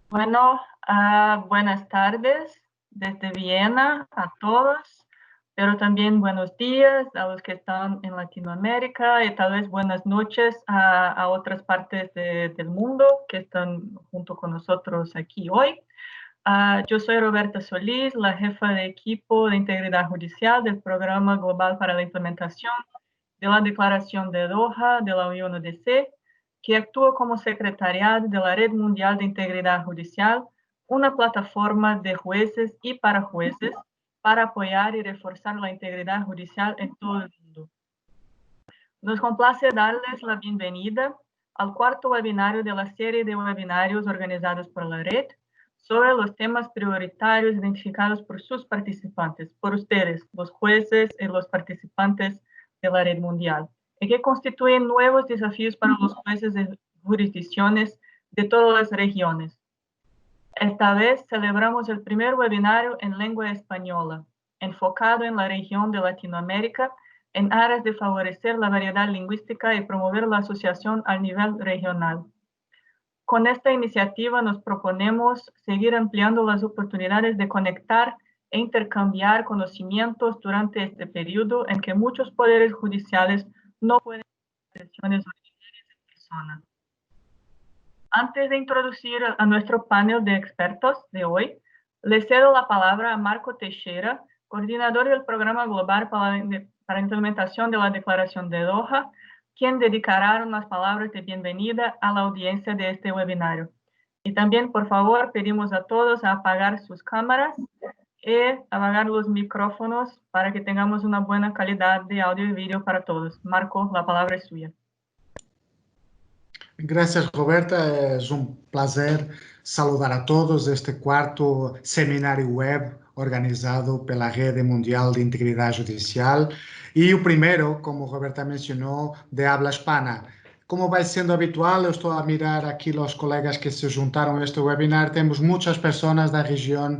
Bueno, buenas tardes desde Viena a todos, pero también buenos días a los que están en Latinoamérica y tal vez buenas noches a otras partes del mundo que están junto con nosotros aquí hoy. Yo soy Roberta Solís, la jefa de equipo de integridad judicial del Programa Global para la Implementación de la Declaración de Doha de la Unión ODC, que actúa como secretariado de la Red Mundial de Integridad Judicial, una plataforma de jueces y para jueces para apoyar y reforzar la integridad judicial en todo el mundo. Nos complace darles la bienvenida al cuarto webinario de la serie de webinarios organizados por la red sobre los temas prioritarios identificados por sus participantes, por ustedes, los jueces y los participantes de la red mundial, y que constituyen nuevos desafíos para los jueces de jurisdicciones de todas las regiones. Esta vez celebramos el primer webinario en lengua española, enfocado en la región de Latinoamérica, en aras de favorecer la variedad lingüística y promover la asociación al nivel regional. Con esta iniciativa nos proponemos seguir ampliando las oportunidades de conectar e intercambiar conocimientos durante este periodo en que muchos poderes judiciales no pueden hacer sesiones ordinarias en persona. Antes de introducir a nuestro panel de expertos de hoy, le cedo la palabra a Marco Teixeira, coordinador del Programa Global para Implementación de la Declaración de Doha, quien dedicará unas palabras de bienvenida a la audiencia de este webinario. Y también, por favor, pedimos a todos a apagar sus cámaras y apagar los micrófonos para que tengamos una buena calidad de audio y vídeo para todos. Marco, la palabra es suya. Gracias, Roberta. Es un placer saludar a todos este cuarto seminário web organizado pela Rede Mundial de Integridade Judicial e o primeiro, como Roberta mencionou, de habla hispana. Como vai sendo habitual, eu estou a mirar aqui os colegas que se juntaram a este webinar. Temos muitas pessoas da região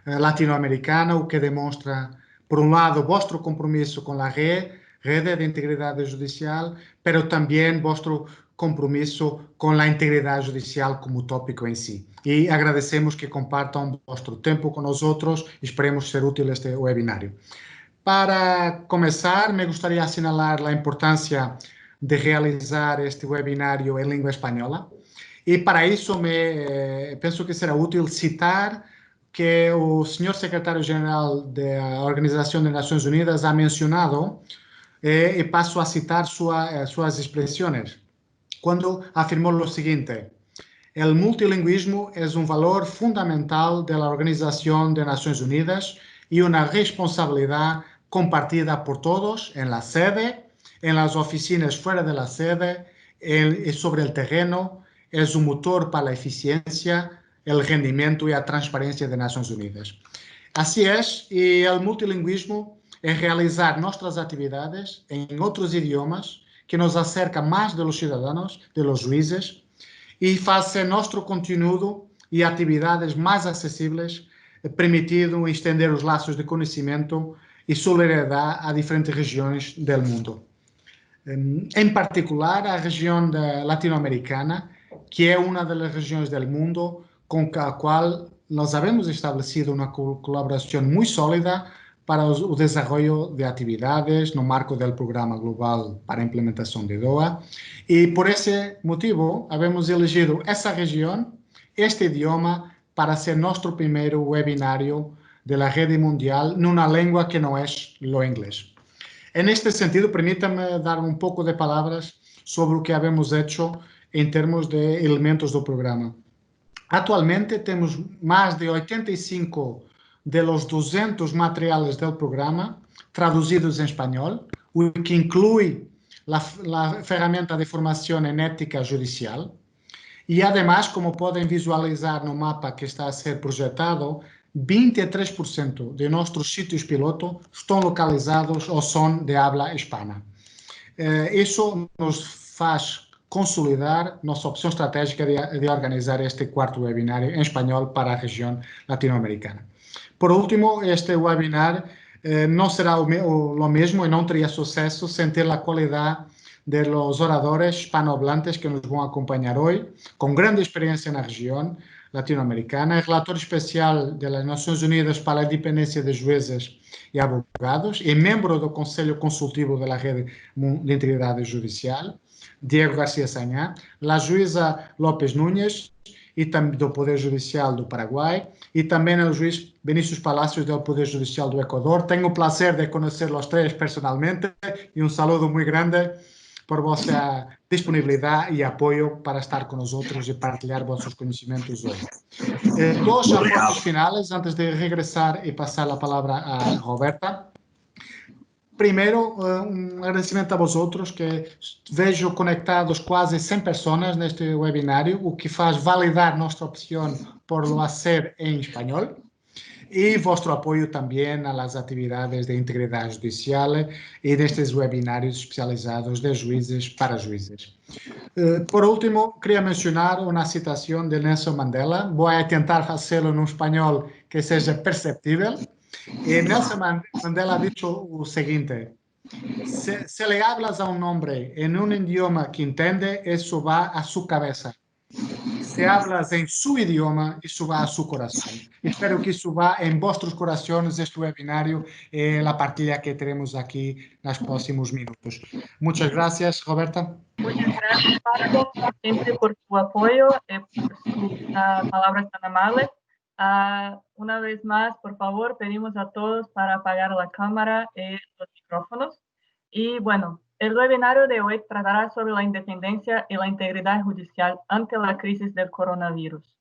latino-americana, o que demonstra, por um lado, vosso compromisso com a Rede de Integridade Judicial, pero também vosso compromisso com a integridade judicial como tópico em si. E agradecemos que compartam vosso tempo com nós outros e esperemos ser útil este webinário. Para começar, me gostaria de assinalar a importância de realizar este webinário em língua espanhola. E para isso, penso que será útil citar que o senhor secretário-geral da Organização das Nações Unidas ha mencionado, e passo a citar suas expressões, quando afirmou o seguinte: el multilingüismo es un valor fundamental de la Organización de Naciones Unidas y una responsabilidad compartida por todos en la sede, en las oficinas fuera de la sede y sobre el terreno. Es un motor para la eficiencia, el rendimiento y la transparencia de Naciones Unidas. Así es, y el multilingüismo es realizar nuestras actividades en otros idiomas que nos acerca más de los ciudadanos, de los jueces, e faz nosso conteúdo e atividades mais acessíveis, permitindo estender os laços de conhecimento e solidariedade a diferentes regiões do mundo. Em particular, a região latino-americana, que é uma das regiões do mundo com a qual nós havemos estabelecido uma colaboração muito sólida para o desenvolvimento de atividades no marco do Programa Global para a Implementação de Doha. E por esse motivo, havemos elegido essa região, este idioma, para ser nosso primeiro webinário da Rede Mundial numa língua que não é o inglês. Neste sentido, permita-me dar um pouco de palavras sobre o que havemos hecho em termos de elementos do programa. Atualmente, temos mais de 85 de los 200 materiales del programa traducidos en español, o que incluye la ferramenta de formación en ética judicial. Y además, como pueden visualizar no mapa que está a ser proyectado, 23% de nuestros sitios piloto están localizados o son de habla hispana. Eso nos faz consolidar nossa opção estratégica de organizar este quarto webinário em espanhol para a região latino-americana. Por último, este webinar não será o mesmo e não teria sucesso sem ter a qualidade de los oradores hispanohablantes que nos vão acompanhar hoje, com grande experiência na região, latino-americana, é relator especial das Nações Unidas para a Independência de Juízes e Advogados e membro do Conselho Consultivo da Rede de Integridade Judicial, Diego Garcia Sayán, a juíza López Núñez, e também do Poder Judicial do Paraguai, e também o juiz Vinícius Palacios do Poder Judicial do Equador. Tenho o prazer de conhecer os três personalmente e saludo muito grande por vossa disponibilidade e apoio para estar com nós e partilhar vossos conhecimentos hoje. Dois aportes finais antes de regressar e passar a palavra a Roberta. Primeiro, um agradecimento a vosotros, que vejo conectados quase 100 pessoas neste webinário, o que faz validar nossa opção por lo hacer em espanhol, e vosso apoio também às atividades de integridade judicial e destes webinários especializados de juízes para juízes. Por último, queria mencionar uma citação de Nelson Mandela. Vou tentar fazê-lo em espanhol que seja perceptível. Nelson Mandela ha dicho lo siguiente: se le hablas a un hombre en un idioma que entiende, eso va a su cabeza. Se hablas en su idioma, eso va a su corazón. Espero que eso va en vuestros corazones, este webinario, la partida que tenemos aquí en los próximos minutos. Muchas gracias, Roberta. Muchas gracias, Marco, siempre por tu apoyo y por sus palabras tan amables. Una vez más, por favor, pedimos a todos para apagar la cámara y los micrófonos. Y bueno, el webinario de hoy tratará sobre la independencia y la integridad judicial ante la crisis del coronavirus.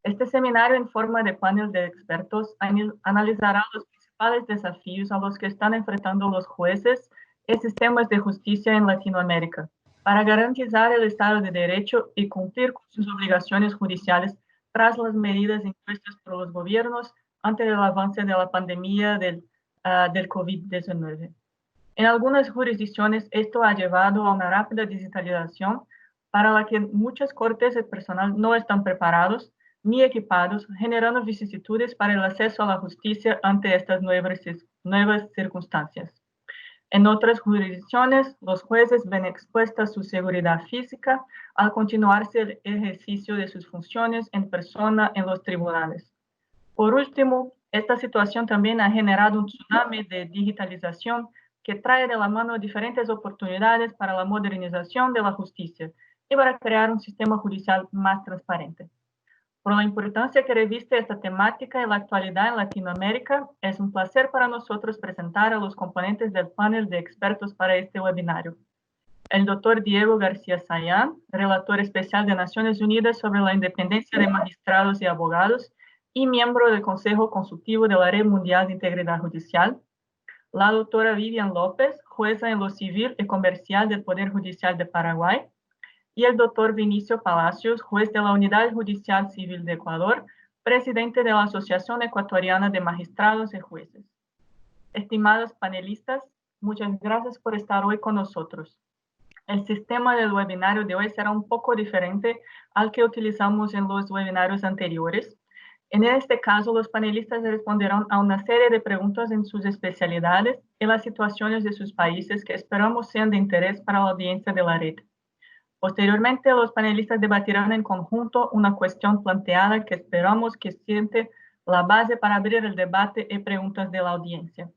Este seminario en forma de panel de expertos analizará los principales desafíos a los que están enfrentando los jueces y sistemas de justicia en Latinoamérica para garantizar el Estado de Derecho y cumplir con sus obligaciones judiciales tras las medidas impuestas por los gobiernos ante el avance de la pandemia del COVID-19. En algunas jurisdicciones, esto ha llevado a una rápida digitalización para la que muchas cortes y personal no están preparados ni equipados, generando vicisitudes para el acceso a la justicia ante estas nuevas circunstancias. En otras jurisdicciones, los jueces ven expuesta su seguridad física al continuarse el ejercicio de sus funciones en persona en los tribunales. Por último, esta situación también ha generado un tsunami de digitalización que trae de la mano diferentes oportunidades para la modernización de la justicia y para crear un sistema judicial más transparente. Por la importancia que reviste esta temática en la actualidad en Latinoamérica, es un placer para nosotros presentar a los componentes del panel de expertos para este webinario. El doctor Diego García Sayán, relator especial de Naciones Unidas sobre la independencia de magistrados y abogados y miembro del Consejo Consultivo de la Red Mundial de Integridad Judicial. La doctora Vivian López, jueza en lo civil y comercial del Poder Judicial de Paraguay. Y el doctor Vinicio Palacios, juez de la Unidad Judicial Civil de Ecuador, presidente de la Asociación Ecuatoriana de Magistrados y Jueces. Estimados panelistas, muchas gracias por estar hoy con nosotros. El sistema del webinario de hoy será un poco diferente al que utilizamos en los webinarios anteriores. En este caso, los panelistas responderán a una serie de preguntas en sus especialidades y las situaciones de sus países que esperamos sean de interés para la audiencia de la red. Posteriormente, los panelistas debatirán en conjunto una cuestión planteada que esperamos que siente la base para abrir el debate y preguntas de la audiencia.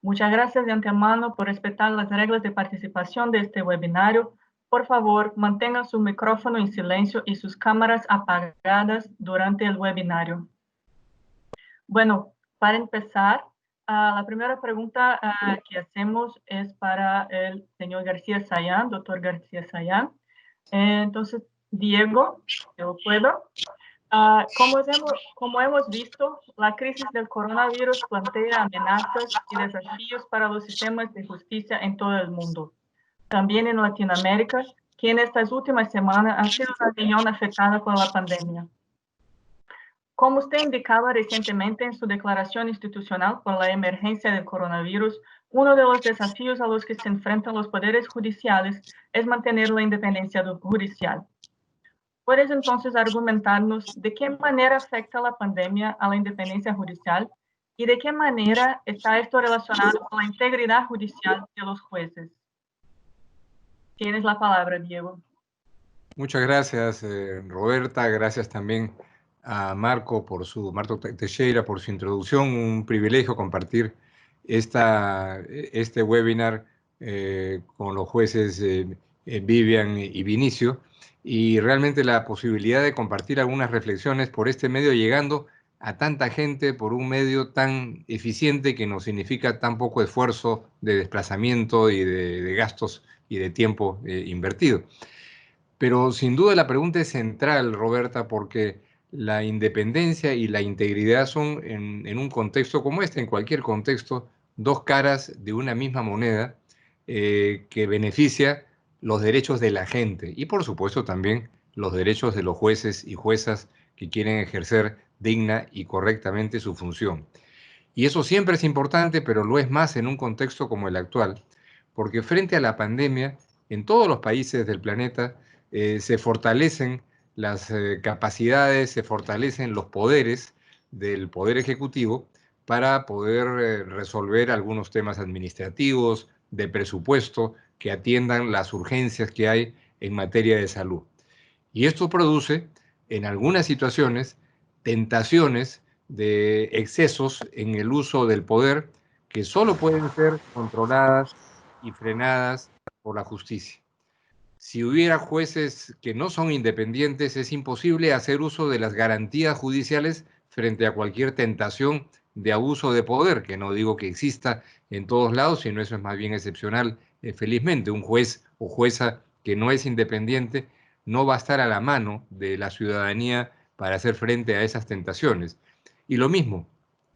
Muchas gracias de antemano por respetar las reglas de participación de este webinario. Por favor, mantengan su micrófono en silencio y sus cámaras apagadas durante el webinario. Bueno, para empezar, la primera pregunta que hacemos es para el señor García Sayán, doctor García Sayán. Entonces, Diego, yo puedo. Como hemos visto, la crisis del coronavirus plantea amenazas y desafíos para los sistemas de justicia en todo el mundo. También en Latinoamérica, que en estas últimas semanas ha sido una región afectada por la pandemia. Como usted indicaba recientemente en su declaración institucional por la emergencia del coronavirus, uno de los desafíos a los que se enfrentan los poderes judiciales es mantener la independencia judicial. ¿Puedes entonces argumentarnos de qué manera afecta la pandemia a la independencia judicial y de qué manera está esto relacionado con la integridad judicial de los jueces? Tienes la palabra, Diego. Muchas gracias, Roberta. Gracias también a Marco Marco Teixeira por su introducción. Un privilegio compartir este webinar con los jueces Vivian y Vinicio, y realmente la posibilidad de compartir algunas reflexiones por este medio, llegando a tanta gente por un medio tan eficiente que nos significa tan poco esfuerzo de desplazamiento y de gastos y de tiempo invertido. Pero sin duda la pregunta es central, Roberta, porque la independencia y la integridad son, en un contexto como este, en cualquier contexto, dos caras de una misma moneda que beneficia los derechos de la gente y, por supuesto, también los derechos de los jueces y juezas que quieren ejercer digna y correctamente su función. Y eso siempre es importante, pero lo es más en un contexto como el actual, porque frente a la pandemia, en todos los países del planeta se fortalecen las capacidades, se fortalecen los poderes del Poder Ejecutivo para poder resolver algunos temas administrativos, de presupuesto, que atiendan las urgencias que hay en materia de salud. Y esto produce, en algunas situaciones, tentaciones de excesos en el uso del poder que solo pueden ser controladas y frenadas por la justicia. Si hubiera jueces que no son independientes, es imposible hacer uso de las garantías judiciales frente a cualquier tentación de abuso de poder, que no digo que exista en todos lados, sino eso es más bien excepcional. Felizmente, un juez o jueza que no es independiente no va a estar a la mano de la ciudadanía para hacer frente a esas tentaciones. Y lo mismo,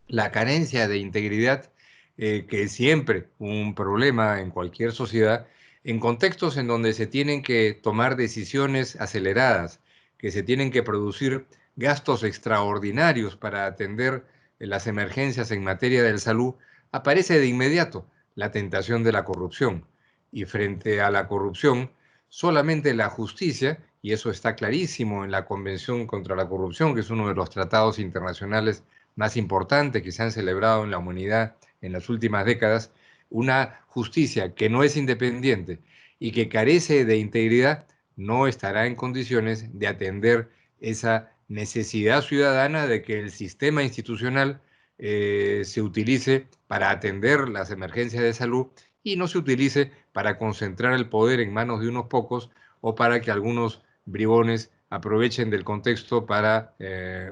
la carencia de integridad, que es siempre un problema en cualquier sociedad, en contextos en donde se tienen que tomar decisiones aceleradas, que se tienen que producir gastos extraordinarios para atender las emergencias en materia de salud, aparece de inmediato la tentación de la corrupción. Y frente a la corrupción, solamente la justicia, y eso está clarísimo en la Convención contra la Corrupción, que es uno de los tratados internacionales más importantes que se han celebrado en la humanidad en las últimas décadas, una justicia que no es independiente y que carece de integridad no estará en condiciones de atender esa necesidad ciudadana de que el sistema institucional se utilice para atender las emergencias de salud y no se utilice para concentrar el poder en manos de unos pocos o para que algunos bribones aprovechen del contexto para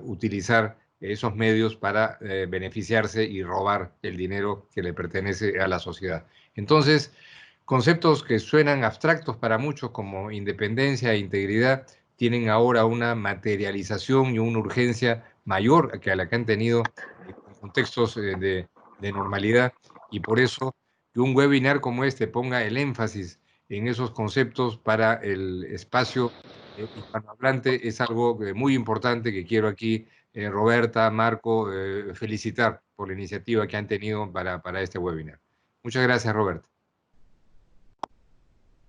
utilizar esos medios para beneficiarse y robar el dinero que le pertenece a la sociedad. Entonces, conceptos que suenan abstractos para muchos como independencia e integridad tienen ahora una materialización y una urgencia mayor que a la que han tenido en contextos de normalidad, y por eso que un webinar como este ponga el énfasis en esos conceptos para el espacio hispanohablante es algo muy importante que quiero aquí, Roberta, Marco, felicitar por la iniciativa que han tenido para este webinar. Muchas gracias, Roberta.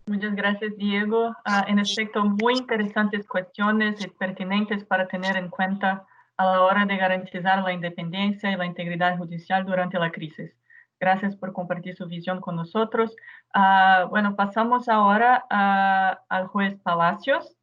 Muchas gracias, Diego. En efecto, muy interesantes cuestiones y pertinentes para tener en cuenta a la hora de garantizar la independencia y la integridad judicial durante la crisis. Gracias por compartir su visión con nosotros. Bueno, pasamos ahora al juez Palacios.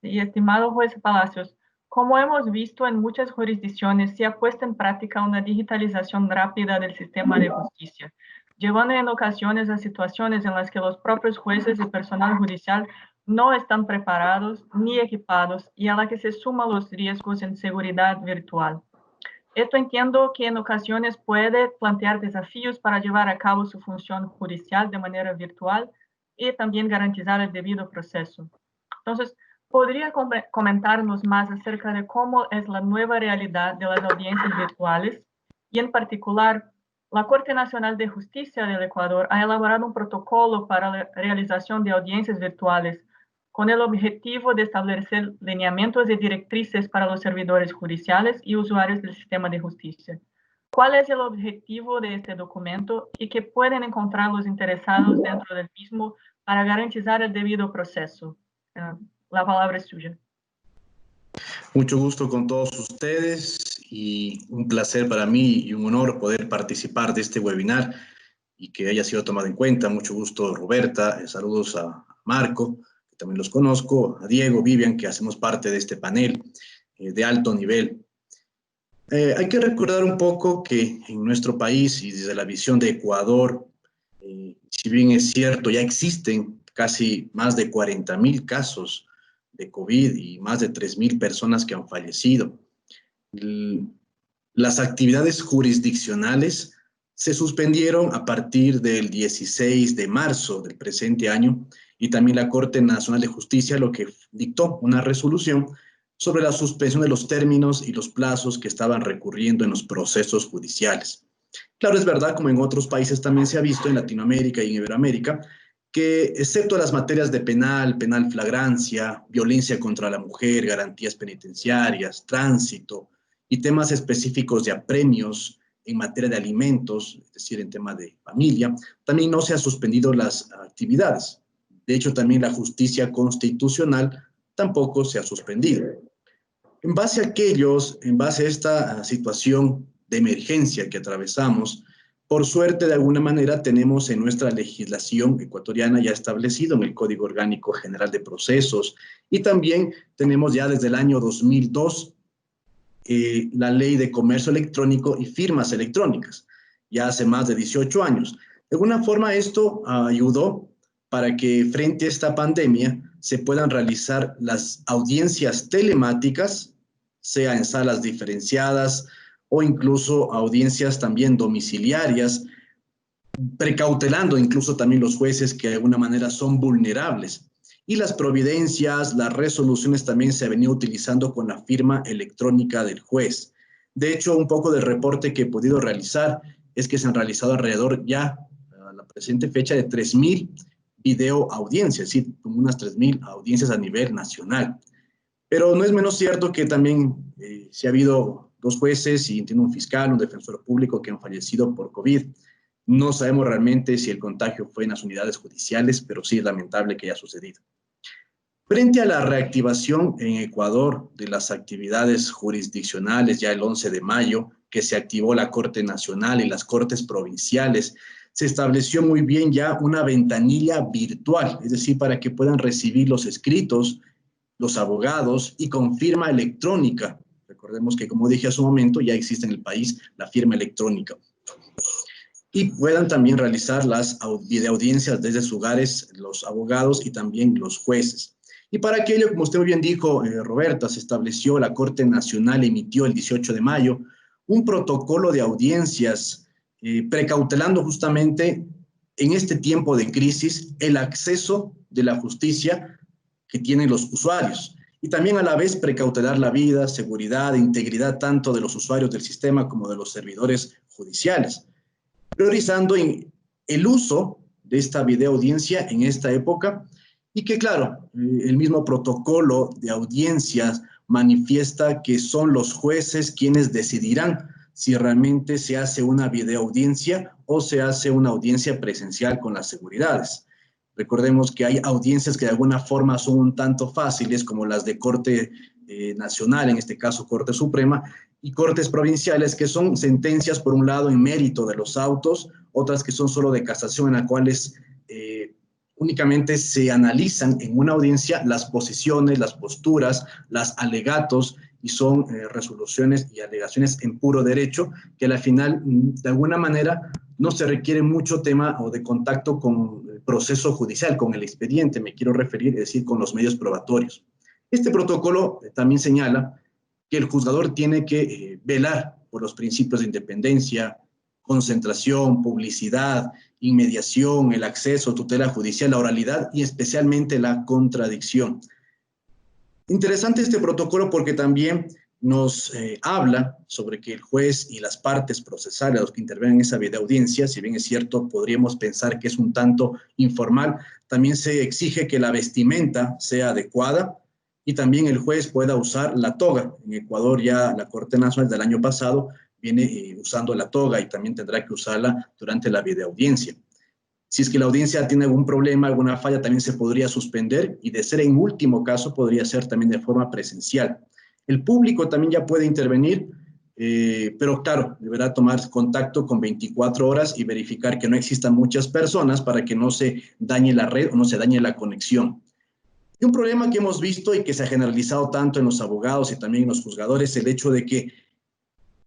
Y estimado juez Palacios, como hemos visto en muchas jurisdicciones, se ha puesto en práctica una digitalización rápida del sistema de justicia, llevando en ocasiones a situaciones en las que los propios jueces y personal judicial no están preparados ni equipados y a la que se suman los riesgos en seguridad virtual. Esto entiendo que en ocasiones puede plantear desafíos para llevar a cabo su función judicial de manera virtual y también garantizar el debido proceso. Entonces, ¿podría comentarnos más acerca de cómo es la nueva realidad de las audiencias virtuales? Y en particular, la Corte Nacional de Justicia del Ecuador ha elaborado un protocolo para la realización de audiencias virtuales con el objetivo de establecer lineamientos y directrices para los servidores judiciales y usuarios del sistema de justicia. ¿Cuál es el objetivo de este documento y qué pueden encontrar los interesados dentro del mismo para garantizar el debido proceso? La palabra es suya. Mucho gusto con todos ustedes y un placer para mí y un honor poder participar de este webinar y que haya sido tomado en cuenta. Mucho gusto, Roberta. Saludos a Marco, que también los conozco, a Diego, Vivian, que hacemos parte de este panel. de alto nivel. Hay que recordar un poco que en nuestro país y desde la visión de Ecuador, si bien es cierto, ya existen casi más de 40.000 casos de COVID y más de 3.000 personas que han fallecido. Las actividades jurisdiccionales se suspendieron a partir del 16 de marzo del presente año y también la Corte Nacional de Justicia lo que dictó una resolución sobre la suspensión de los términos y los plazos que estaban recurriendo en los procesos judiciales. Claro, es verdad, como en otros países también se ha visto, en Latinoamérica y en Iberoamérica, que excepto las materias de penal, penal flagrancia, violencia contra la mujer, garantías penitenciarias, tránsito y temas específicos de apremios en materia de alimentos, es decir, en tema de familia, también no se han suspendido las actividades. De hecho, también la justicia constitucional tampoco se ha suspendido. En base a esta situación de emergencia que atravesamos, por suerte, de alguna manera, tenemos en nuestra legislación ecuatoriana ya establecido en el Código Orgánico General de Procesos y también tenemos ya desde el año 2002 la Ley de Comercio Electrónico y Firmas Electrónicas, ya hace más de 18 años. De alguna forma, esto ayudó para que frente a esta pandemia se puedan realizar las audiencias telemáticas, sea en salas diferenciadas o incluso audiencias también domiciliarias, precautelando incluso también los jueces que de alguna manera son vulnerables. Y las providencias, las resoluciones también se venía utilizando con la firma electrónica del juez. De hecho, un poco del reporte que he podido realizar es que se han realizado alrededor ya a la presente fecha de 3.000 videoaudiencias, es decir, como unas 3.000 audiencias a nivel nacional. Pero no es menos cierto que también si ha habido 2 jueces y tiene un fiscal, un defensor público que han fallecido por COVID. No sabemos realmente si el contagio fue en las unidades judiciales, pero sí es lamentable que haya sucedido. Frente a la reactivación en Ecuador de las actividades jurisdiccionales ya el 11 de mayo, que se activó la Corte Nacional y las Cortes Provinciales, se estableció muy bien ya una ventanilla virtual, es decir, para que puedan recibir los escritos, los abogados y con firma electrónica. Recordemos que, como dije hace un momento, ya existe en el país la firma electrónica. Y puedan también realizar las videoaudiencias desde sus hogares los abogados y también los jueces. Y para aquello, como usted muy bien dijo, Roberta, se estableció, la Corte Nacional emitió el 18 de mayo un protocolo de audiencias precautelando justamente en este tiempo de crisis el acceso de la justicia que tienen los usuarios y también a la vez precautelar la vida, seguridad e integridad tanto de los usuarios del sistema como de los servidores judiciales, priorizando el uso de esta videoaudiencia en esta época y que, claro, el mismo protocolo de audiencias manifiesta que son los jueces quienes decidirán si realmente se hace una videoaudiencia o se hace una audiencia presencial con las seguridades. Recordemos que hay audiencias que de alguna forma son un tanto fáciles, como las de Corte Nacional, en este caso Corte Suprema, y cortes provinciales, que son sentencias, por un lado, en mérito de los autos, otras que son solo de casación, en las cuales únicamente se analizan en una audiencia las posiciones, las posturas, los alegatos, y son resoluciones y alegaciones en puro derecho, que al final, de alguna manera, no se requiere mucho tema o de contacto con el proceso judicial, con el expediente, me quiero referir, es decir, con los medios probatorios. Este protocolo también señala que el juzgador tiene que velar por los principios de independencia, concentración, publicidad, inmediación, el acceso, tutela judicial, la oralidad y especialmente la contradicción. Interesante este protocolo porque también nos habla sobre que el juez y las partes procesales, los que intervienen en esa videoaudiencia, si bien es cierto, podríamos pensar que es un tanto informal, también se exige que la vestimenta sea adecuada y también el juez pueda usar la toga. En Ecuador ya la Corte Nacional del año pasado viene usando la toga y también tendrá que usarla durante la videoaudiencia. Si es que la audiencia tiene algún problema, alguna falla, también se podría suspender y de ser en último caso podría ser también de forma presencial. El público también ya puede intervenir, pero claro, deberá tomar contacto con 24 horas y verificar que no existan muchas personas para que no se dañe la red o no se dañe la conexión. Y un problema que hemos visto y que se ha generalizado tanto en los abogados y también en los juzgadores, el hecho de que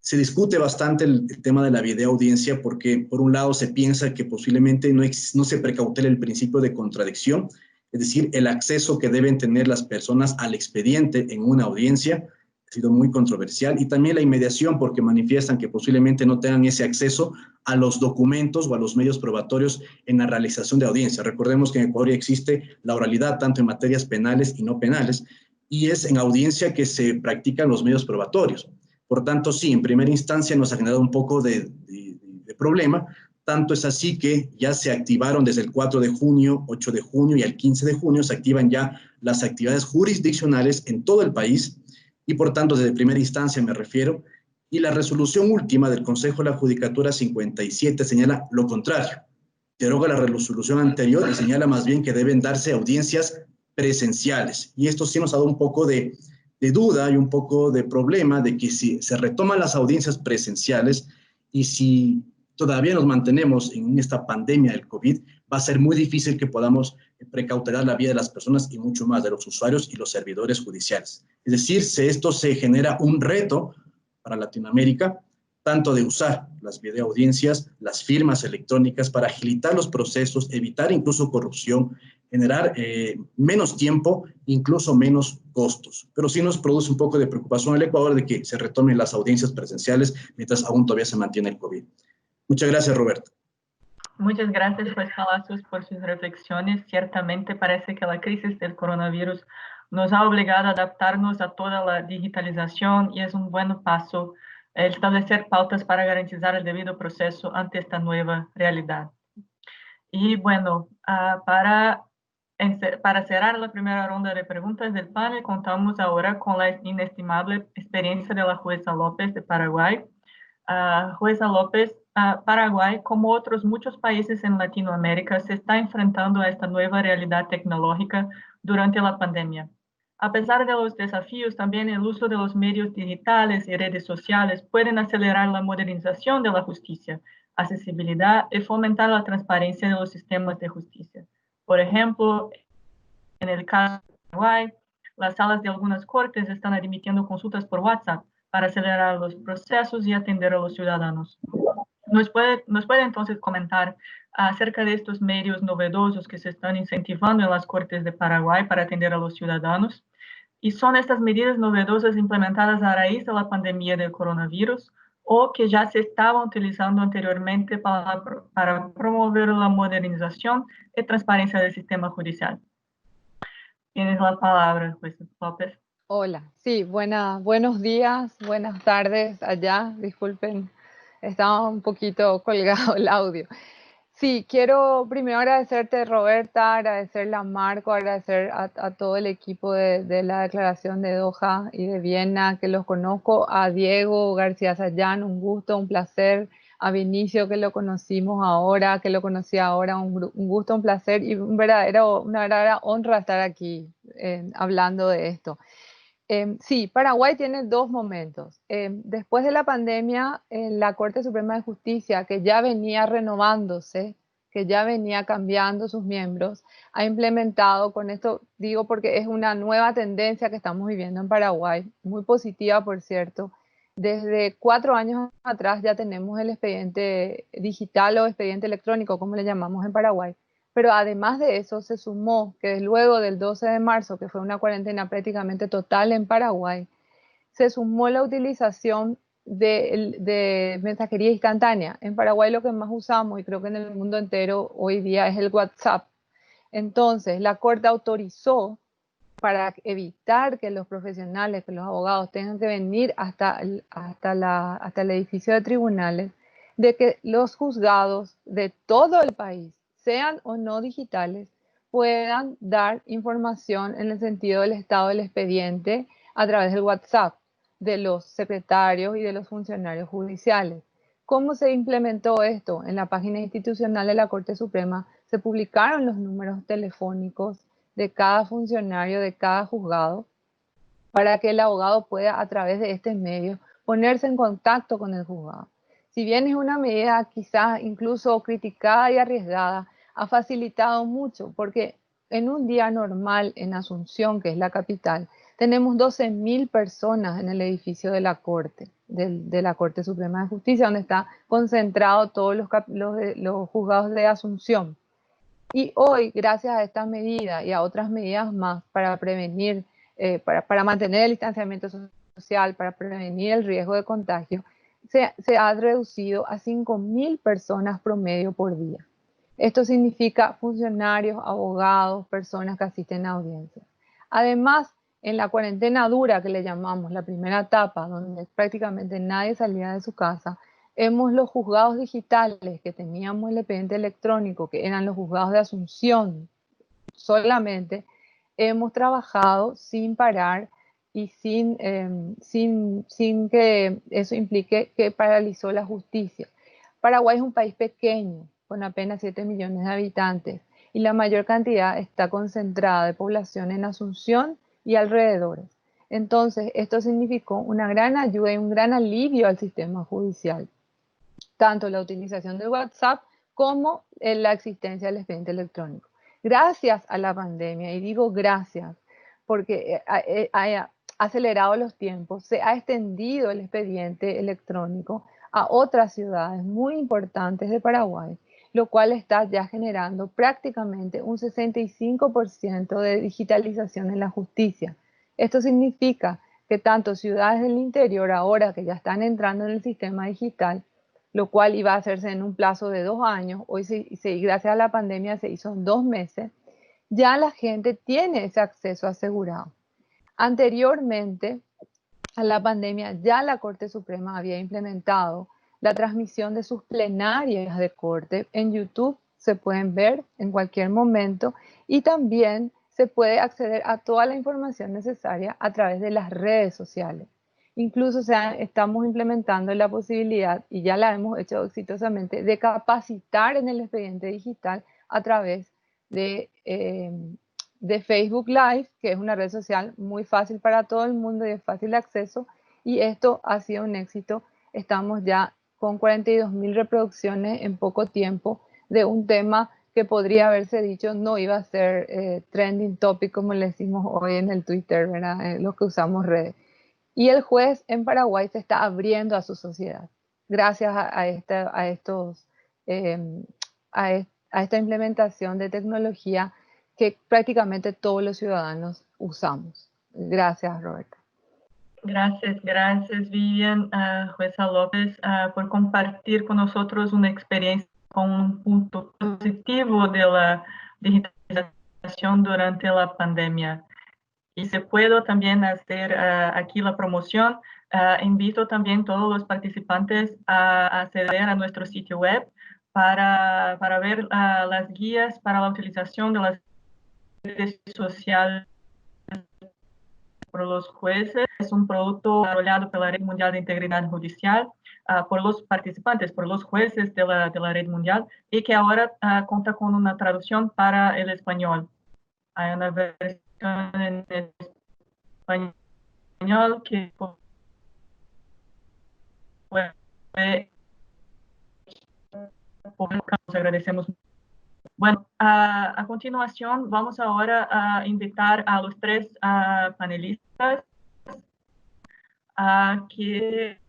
se discute bastante el tema de la videoaudiencia porque, por un lado, se piensa que posiblemente no se precautele el principio de contradicción, es decir, el acceso que deben tener las personas al expediente en una audiencia ha sido muy controversial, y también la inmediación, porque manifiestan que posiblemente no tengan ese acceso a los documentos o a los medios probatorios en la realización de audiencia. Recordemos que en Ecuador existe la oralidad tanto en materias penales y no penales, y es en audiencia que se practican los medios probatorios. Por tanto, sí, en primera instancia nos ha generado un poco de problema. Tanto es así que ya se activaron desde el 4 de junio, 8 de junio y el 15 de junio se activan ya las actividades jurisdiccionales en todo el país, y por tanto desde primera instancia me refiero, y la resolución última del Consejo de la Judicatura 57 señala lo contrario, deroga la resolución anterior y señala más bien que deben darse audiencias presenciales. Y esto sí nos ha dado un poco de duda y un poco de problema de que si se retoman las audiencias presenciales y si todavía nos mantenemos en esta pandemia del COVID, va a ser muy difícil que podamos precautelar la vida de las personas y mucho más de los usuarios y los servidores judiciales. Es decir, si esto se genera un reto para Latinoamérica, tanto de usar las videoaudiencias, las firmas electrónicas para agilitar los procesos, evitar incluso corrupción, generar menos tiempo, incluso menos costos. Pero sí nos produce un poco de preocupación al Ecuador de que se retomen las audiencias presenciales mientras aún todavía se mantiene el COVID. Muchas gracias, Roberto. Muchas gracias, pues, Palacios, por sus reflexiones. Ciertamente parece que la crisis del coronavirus nos ha obligado a adaptarnos a toda la digitalización, y es un buen paso establecer pautas para garantizar el debido proceso ante esta nueva realidad. Y bueno, para cerrar la primera ronda de preguntas del panel, contamos ahora con la inestimable experiencia de la jueza López de Paraguay. Jueza López, Paraguay, como otros muchos países en Latinoamérica, se está enfrentando a esta nueva realidad tecnológica durante la pandemia. A pesar de los desafíos, también el uso de los medios digitales y redes sociales pueden acelerar la modernización de la justicia, accesibilidad y fomentar la transparencia de los sistemas de justicia. Por ejemplo, en el caso de Paraguay, las salas de algunas cortes están admitiendo consultas por WhatsApp para acelerar los procesos y atender a los ciudadanos. ¿Nos puede entonces comentar acerca de estos medios novedosos que se están incentivando en las cortes de Paraguay para atender a los ciudadanos? ¿Y son estas medidas novedosas implementadas a raíz de la pandemia del coronavirus o que ya se estaban utilizando anteriormente para promover la modernización y transparencia del sistema judicial? Tienes la palabra, juez López. Hola, sí, buenos días, buenas tardes allá, disculpen, estaba un poquito colgado el audio. Sí, quiero primero agradecerte, Roberta, agradecerle a Marco, agradecer a todo el equipo de la Declaración de Doha y de Viena, que los conozco, a Diego García Sayán, un gusto, un placer, a Vinicio, que lo conocimos ahora, que lo conocí ahora, un gusto, un placer y una verdadera honra estar aquí hablando de esto. Sí, Paraguay tiene dos momentos. Después de la pandemia, la Corte Suprema de Justicia, que ya venía renovándose, que ya venía cambiando sus miembros, ha implementado, con esto digo porque es una nueva tendencia que estamos viviendo en Paraguay, muy positiva, por cierto. Desde 4 años atrás ya tenemos el expediente digital o expediente electrónico, como le llamamos en Paraguay. Pero además de eso se sumó que luego del 12 de marzo, que fue una cuarentena prácticamente total en Paraguay, se sumó la utilización de mensajería instantánea. En Paraguay lo que más usamos, y creo que en el mundo entero hoy día, es el WhatsApp. Entonces la Corte autorizó, para evitar que los profesionales, que los abogados tengan que venir hasta el edificio de tribunales, de que los juzgados de todo el país, sean o no digitales, puedan dar información en el sentido del estado del expediente a través del WhatsApp de los secretarios y de los funcionarios judiciales. ¿Cómo se implementó esto? En la página institucional de la Corte Suprema se publicaron los números telefónicos de cada funcionario, de cada juzgado, para que el abogado pueda, a través de este medio, ponerse en contacto con el juzgado. Si bien es una medida quizás incluso criticada y arriesgada, ha facilitado mucho, porque en un día normal en Asunción, que es la capital, tenemos 12.000 personas en el edificio de la Corte, de la Corte Suprema de Justicia, donde está concentrado todos los juzgados de Asunción. Y hoy, gracias a esta medida y a otras medidas más para prevenir, para mantener el distanciamiento social, para prevenir el riesgo de contagio, se ha reducido a 5.000 personas promedio por día. Esto significa funcionarios, abogados, personas que asisten a audiencias. Además, en la cuarentena dura que le llamamos, la primera etapa, donde prácticamente nadie salía de su casa, los juzgados digitales que teníamos el expediente electrónico, que eran los juzgados de Asunción solamente, hemos trabajado sin parar y sin que eso implique que paralizó la justicia. Paraguay es un país pequeño, con apenas 7 millones de habitantes, y la mayor cantidad está concentrada de población en Asunción y alrededores. Entonces, esto significó una gran ayuda y un gran alivio al sistema judicial, tanto la utilización de WhatsApp como la existencia del expediente electrónico. Gracias a la pandemia, y digo gracias, porque ha acelerado los tiempos, se ha extendido el expediente electrónico a otras ciudades muy importantes de Paraguay, lo cual está ya generando prácticamente un 65% de digitalización en la justicia. Esto significa que tanto ciudades del interior ahora que ya están entrando en el sistema digital, lo cual iba a hacerse en un plazo de 2 años, hoy gracias a la pandemia se hizo en 2 meses, ya la gente tiene ese acceso asegurado. Anteriormente a la pandemia, ya la Corte Suprema había implementado la transmisión de sus plenarias de corte en YouTube, se pueden ver en cualquier momento, y también se puede acceder a toda la información necesaria a través de las redes sociales. Incluso estamos implementando la posibilidad, y ya la hemos hecho exitosamente, de capacitar en el expediente digital a través de Facebook Live, que es una red social muy fácil para todo el mundo y de fácil acceso, y esto ha sido un éxito. Estamos ya con 42.000 reproducciones en poco tiempo de un tema que podría haberse dicho no iba a ser trending topic, como le decimos hoy en el Twitter, ¿verdad? Los que usamos redes. Y el juez en Paraguay se está abriendo a su sociedad gracias a esta implementación de tecnología que prácticamente todos los ciudadanos usamos. Gracias, Roberta. Gracias Vivian, jueza López, por compartir con nosotros una experiencia con un punto positivo de la digitalización durante la pandemia. Y si puedo también hacer aquí la promoción, invito también a todos los participantes a acceder a nuestro sitio web para ver las guías para la utilización de las redes sociales por los jueces. Es un producto desarrollado por la Red Mundial de Integridad Judicial, por los participantes, por los jueces de la Red Mundial, y que ahora cuenta con una traducción para el español. Hay una versión en español que nos agradecemos. Bueno, a continuación vamos ahora a invitar a los 3 panelistas a que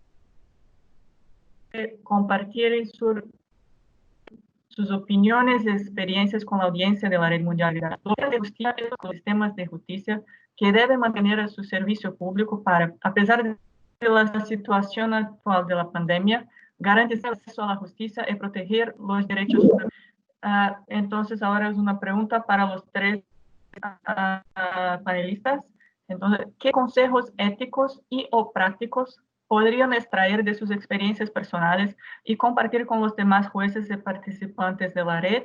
compartieran sus opiniones y experiencias con la audiencia de la Red Mundial de Justicia, los sistemas de justicia que deben mantener a su servicio público para, a pesar de la situación actual de la pandemia, garantizar el acceso a la justicia y proteger los derechos humanos. Entonces, ahora es una pregunta para los 3 panelistas. Entonces, ¿qué consejos éticos y o prácticos podrían extraer de sus experiencias personales y compartir con los demás jueces y participantes de la red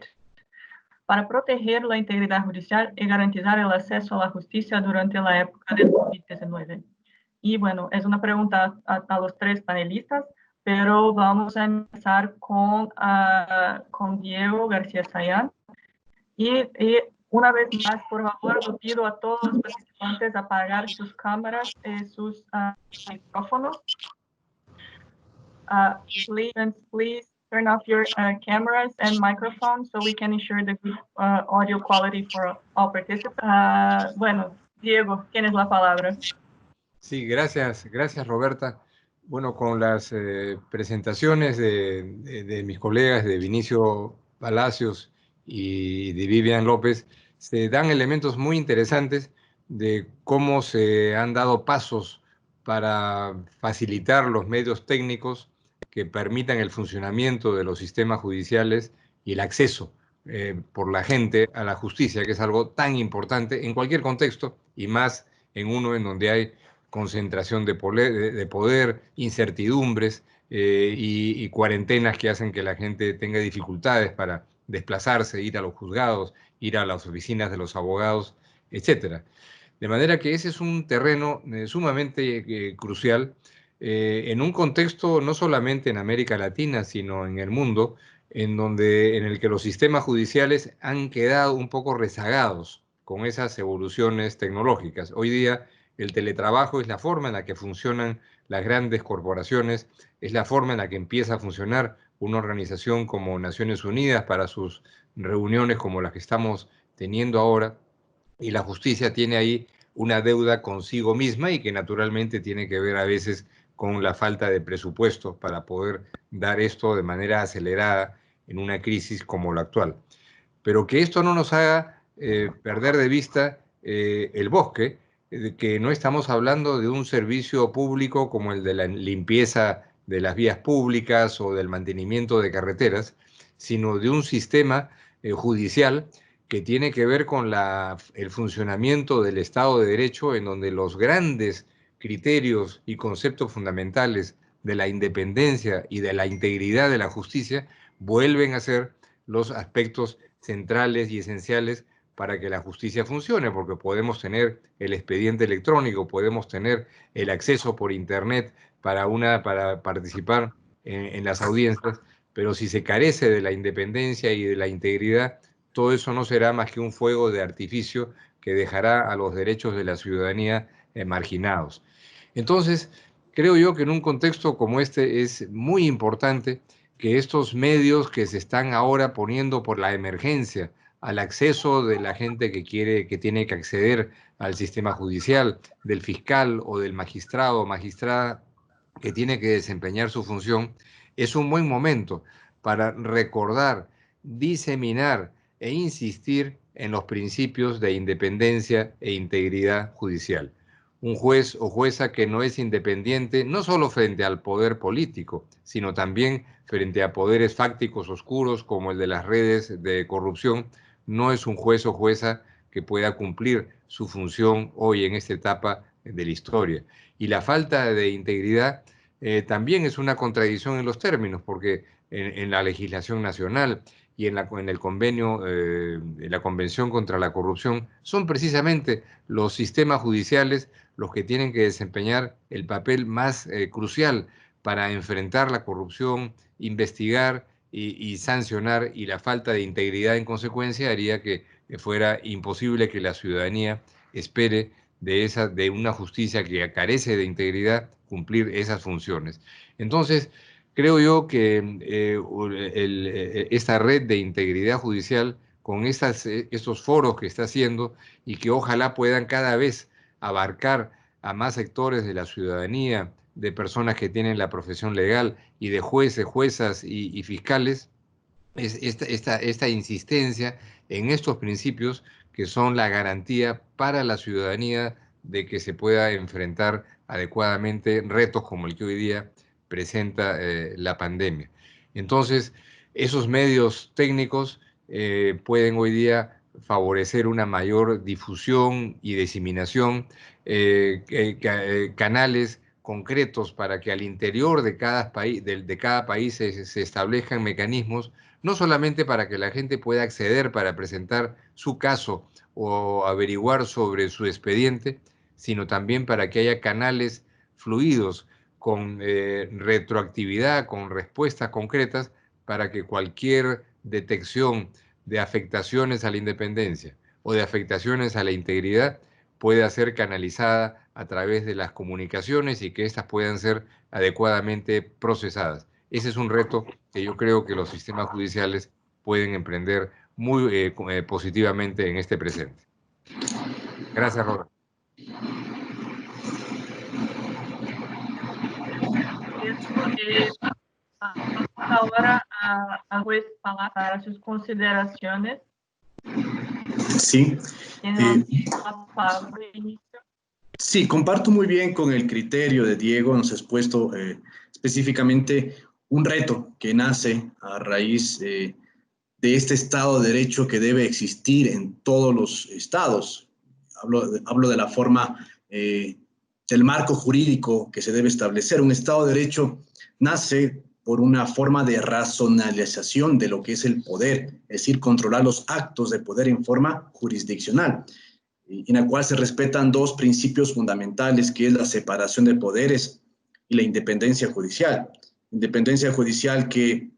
para proteger la integridad judicial y garantizar el acceso a la justicia durante la época del COVID-19? Y bueno, es una pregunta a los 3 panelistas, pero vamos a empezar con Diego García Sayán. Y una vez más, por favor, lo pido a todos los participantes a apagar sus cámaras y sus micrófonos. Please turn off your cameras and microphones so we can ensure the good audio quality for all participants. Bueno, Diego, tienes la palabra. Sí, gracias Roberta. Bueno, con las presentaciones de mis colegas, de Vinicio Palacios y de Vivian López, se dan elementos muy interesantes de cómo se han dado pasos para facilitar los medios técnicos que permitan el funcionamiento de los sistemas judiciales y el acceso por la gente a la justicia, que es algo tan importante en cualquier contexto y más en uno en donde hay concentración de poder, incertidumbres y cuarentenas que hacen que la gente tenga dificultades para desplazarse, ir a los juzgados, ir a las oficinas de los abogados, etcétera. De manera que ese es un terreno sumamente crucial en un contexto no solamente en América Latina, sino en el mundo, en el que los sistemas judiciales han quedado un poco rezagados con esas evoluciones tecnológicas. Hoy día el teletrabajo es la forma en la que funcionan las grandes corporaciones, es la forma en la que empieza a funcionar una organización como Naciones Unidas para sus reuniones como las que estamos teniendo ahora, y la justicia tiene ahí una deuda consigo misma y que naturalmente tiene que ver a veces con la falta de presupuesto para poder dar esto de manera acelerada en una crisis como la actual. Pero que esto no nos haga perder de vista el bosque, que no estamos hablando de un servicio público como el de la limpieza de las vías públicas o del mantenimiento de carreteras, sino de un sistema judicial que tiene que ver con el funcionamiento del Estado de Derecho, en donde los grandes criterios y conceptos fundamentales de la independencia y de la integridad de la justicia vuelven a ser los aspectos centrales y esenciales para que la justicia funcione, porque podemos tener el expediente electrónico, podemos tener el acceso por Internet para participar en las audiencias, pero si se carece de la independencia y de la integridad, todo eso no será más que un fuego de artificio que dejará a los derechos de la ciudadanía marginados. Entonces, creo yo que en un contexto como este es muy importante que estos medios que se están ahora poniendo por la emergencia al acceso de la gente que tiene que acceder al sistema judicial, del fiscal o del magistrado o magistrada que tiene que desempeñar su función, es un buen momento para recordar, diseminar e insistir en los principios de independencia e integridad judicial. Un juez o jueza que no es independiente no solo frente al poder político, sino también frente a poderes fácticos oscuros como el de las redes de corrupción, no es un juez o jueza que pueda cumplir su función hoy en esta etapa de la historia. Y la falta de integridad también es una contradicción en los términos, porque en la legislación nacional y en el convenio, en la Convención contra la Corrupción, son precisamente los sistemas judiciales los que tienen que desempeñar el papel más crucial para enfrentar la corrupción, investigar y sancionar, y la falta de integridad en consecuencia haría que fuera imposible que la ciudadanía espere de una justicia que carece de integridad cumplir esas funciones. Entonces, creo yo que esta red de integridad judicial, con estos foros que está haciendo y que ojalá puedan cada vez abarcar a más sectores de la ciudadanía, de personas que tienen la profesión legal y de jueces, juezas y fiscales, es esta insistencia en estos principios que son la garantía para la ciudadanía de que se pueda enfrentar adecuadamente retos como el que hoy día presenta la pandemia. Entonces, esos medios técnicos pueden hoy día favorecer una mayor difusión y diseminación, canales concretos para que al interior de cada país se establezcan mecanismos, no solamente para que la gente pueda acceder para presentar su caso o averiguar sobre su expediente, sino también para que haya canales fluidos con retroactividad, con respuestas concretas, para que cualquier detección de afectaciones a la independencia o de afectaciones a la integridad pueda ser canalizada a través de las comunicaciones y que éstas puedan ser adecuadamente procesadas. ese es un reto que yo creo que los sistemas judiciales pueden emprender muy positivamente en este presente. Gracias, Robert. Vamos ahora al juez para sus consideraciones. Sí. Inicio. Sí, comparto muy bien con el criterio de Diego. Nos ha expuesto específicamente un reto que nace a raíz de este Estado de Derecho que debe existir en todos los estados. Hablo de la forma del marco jurídico que se debe establecer. Un Estado de Derecho nace por una forma de racionalización de lo que es el poder, es decir, controlar los actos de poder en forma jurisdiccional, en la cual se respetan dos principios fundamentales, que es la separación de poderes y la independencia judicial. Independencia judicial que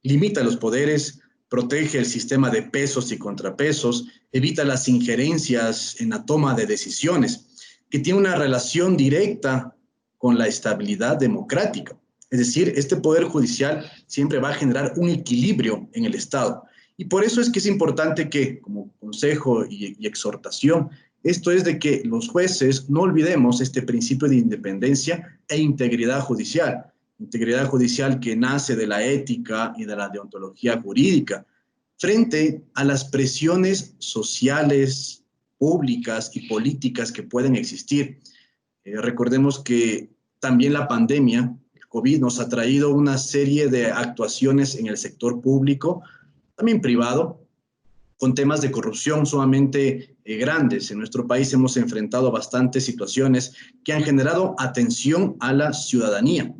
limita los poderes, protege el sistema de pesos y contrapesos, evita las injerencias en la toma de decisiones, que tiene una relación directa con la estabilidad democrática. Es decir, este poder judicial siempre va a generar un equilibrio en el Estado. Y por eso es que es importante que, como consejo y exhortación, esto es de que los jueces no olvidemos este principio de independencia e integridad judicial. Integridad judicial que nace de la ética y de la deontología jurídica, frente a las presiones sociales, públicas y políticas que pueden existir. Recordemos que también la pandemia, el COVID, nos ha traído una serie de actuaciones en el sector público, también privado, con temas de corrupción sumamente grandes. En nuestro país hemos enfrentado bastantes situaciones que han generado atención a la ciudadanía.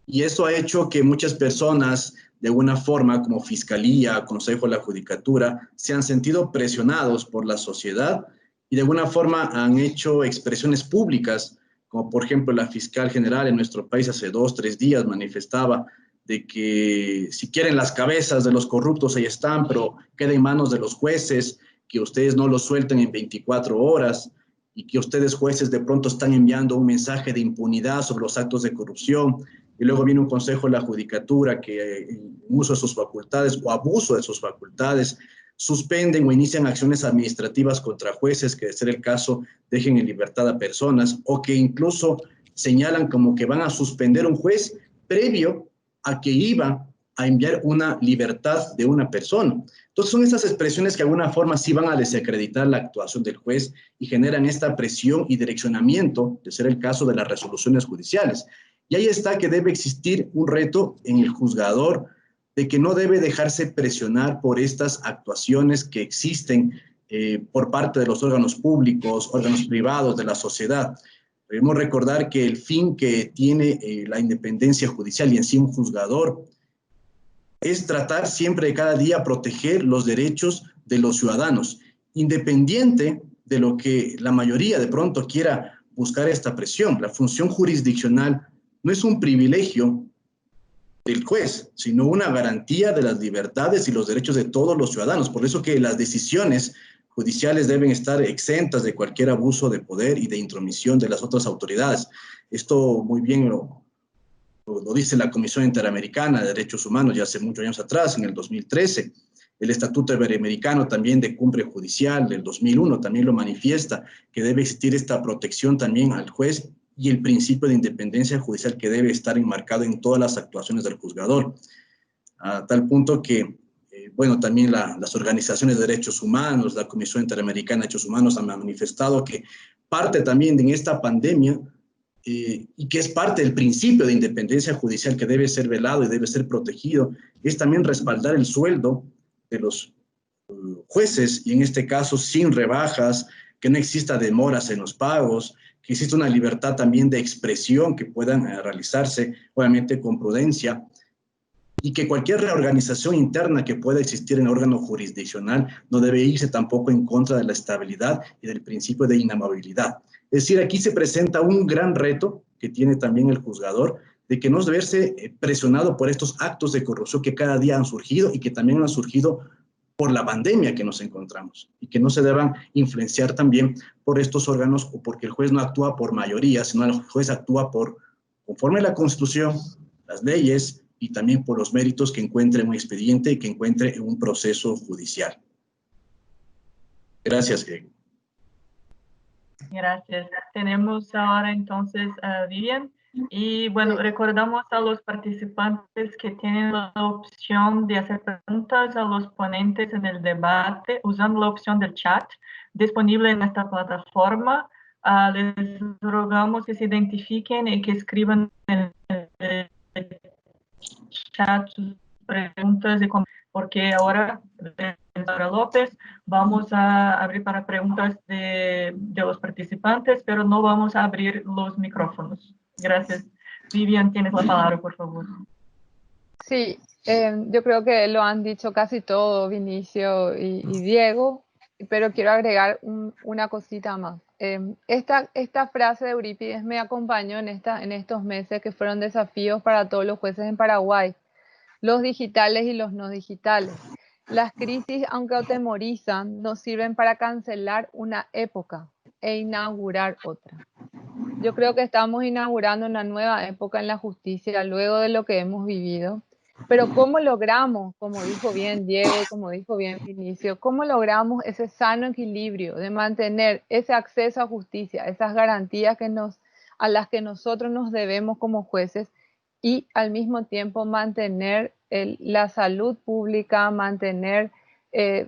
Y eso ha hecho que muchas personas, de alguna forma, como Fiscalía, Consejo de la Judicatura, se han sentido presionados por la sociedad y de alguna forma han hecho expresiones públicas, como por ejemplo la fiscal general en nuestro país hace 2 o 3 días manifestaba de que si quieren las cabezas de los corruptos ahí están, pero queda en manos de los jueces, que ustedes no los suelten en 24 horas y que ustedes jueces de pronto están enviando un mensaje de impunidad sobre los actos de corrupción. Y luego viene un consejo de la judicatura que en uso de sus facultades o abuso de sus facultades suspenden o inician acciones administrativas contra jueces que, de ser el caso, dejen en libertad a personas, o que incluso señalan como que van a suspender un juez previo a que iba a enviar una libertad de una persona. Entonces son estas expresiones que de alguna forma sí van a desacreditar la actuación del juez y generan esta presión y direccionamiento, de ser el caso, de las resoluciones judiciales. Y ahí está que debe existir un reto en el juzgador de que no debe dejarse presionar por estas actuaciones que existen por parte de los órganos públicos, órganos privados, de la sociedad. Debemos recordar que el fin que tiene la independencia judicial y en sí un juzgador es tratar siempre de cada día proteger los derechos de los ciudadanos, independiente de lo que la mayoría de pronto quiera buscar esta presión. La función jurisdiccional no es un privilegio del juez, sino una garantía de las libertades y los derechos de todos los ciudadanos. Por eso que las decisiones judiciales deben estar exentas de cualquier abuso de poder y de intromisión de las otras autoridades. Esto muy bien lo dice la Comisión Interamericana de Derechos Humanos ya hace muchos años atrás, en el 2013. El Estatuto Iberoamericano también de Cumbre Judicial del 2001 también lo manifiesta, que debe existir esta protección también al juez y el principio de independencia judicial que debe estar enmarcado en todas las actuaciones del juzgador. A tal punto que, bueno, también las organizaciones de derechos humanos, la Comisión Interamericana de Derechos Humanos han manifestado que parte también de esta pandemia y que es parte del principio de independencia judicial que debe ser velado y debe ser protegido, es también respaldar el sueldo de los jueces, y en este caso sin rebajas, que no exista demoras en los pagos, que exista una libertad también de expresión que puedan realizarse, obviamente con prudencia, y que cualquier reorganización interna que pueda existir en el órgano jurisdiccional no debe irse tampoco en contra de la estabilidad y del principio de inamovilidad. Es decir, aquí se presenta un gran reto que tiene también el juzgador, de que no verse presionado por estos actos de corrupción que cada día han surgido y que también han surgido por la pandemia que nos encontramos, y que no se deban influenciar también por estos órganos o porque el juez no actúa por mayoría, sino el juez actúa conforme a la Constitución, las leyes y también por los méritos que encuentre en un expediente y que encuentre en un proceso judicial. Gracias, Diego. Gracias. Tenemos ahora entonces a Vivian. Y bueno, recordamos a los participantes que tienen la opción de hacer preguntas a los ponentes en el debate usando la opción del chat disponible en esta plataforma. Les rogamos que se identifiquen y que escriban en el chat sus preguntas y comentarios, porque ahora, Sara López, vamos a abrir para preguntas de los participantes, pero no vamos a abrir los micrófonos. Gracias. Vivian, tienes la palabra, por favor. Sí, yo creo que lo han dicho casi todo, Vinicio y Diego, pero quiero agregar una cosita más. Esta frase de Eurípides me acompañó en estos meses que fueron desafíos para todos los jueces en Paraguay, los digitales y los no digitales. Las crisis, aunque atemorizan, nos sirven para cancelar una época e inaugurar otra. Yo creo que estamos inaugurando una nueva época en la justicia luego de lo que hemos vivido. Pero ¿cómo logramos, como dijo bien Diego, como dijo bien Vinicio, cómo logramos ese sano equilibrio de mantener ese acceso a justicia, esas garantías a las que nosotros nos debemos como jueces y al mismo tiempo mantener la salud pública, mantener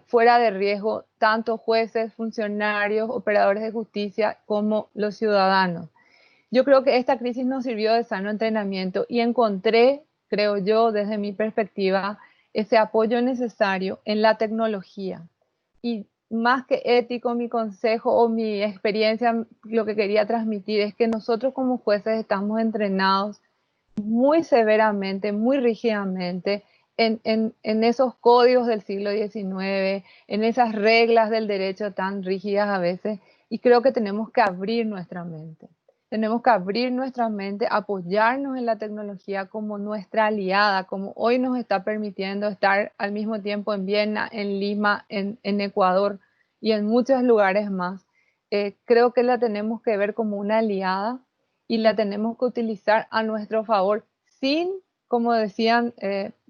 fuera de riesgo tanto jueces, funcionarios, operadores de justicia como los ciudadanos? Yo creo que esta crisis nos sirvió de sano entrenamiento y encontré, creo yo, desde mi perspectiva, ese apoyo necesario en la tecnología. Y más que ético, mi consejo o mi experiencia, lo que quería transmitir es que nosotros como jueces estamos entrenados muy severamente, muy rígidamente en esos códigos del siglo XIX, en esas reglas del derecho tan rígidas a veces, y creo que tenemos que abrir nuestra mente. Tenemos que abrir nuestra mente, apoyarnos en la tecnología como nuestra aliada, como hoy nos está permitiendo estar al mismo tiempo en Viena, en Lima, en Ecuador y en muchos lugares más. Creo que la tenemos que ver como una aliada y la tenemos que utilizar a nuestro favor, sin, como decían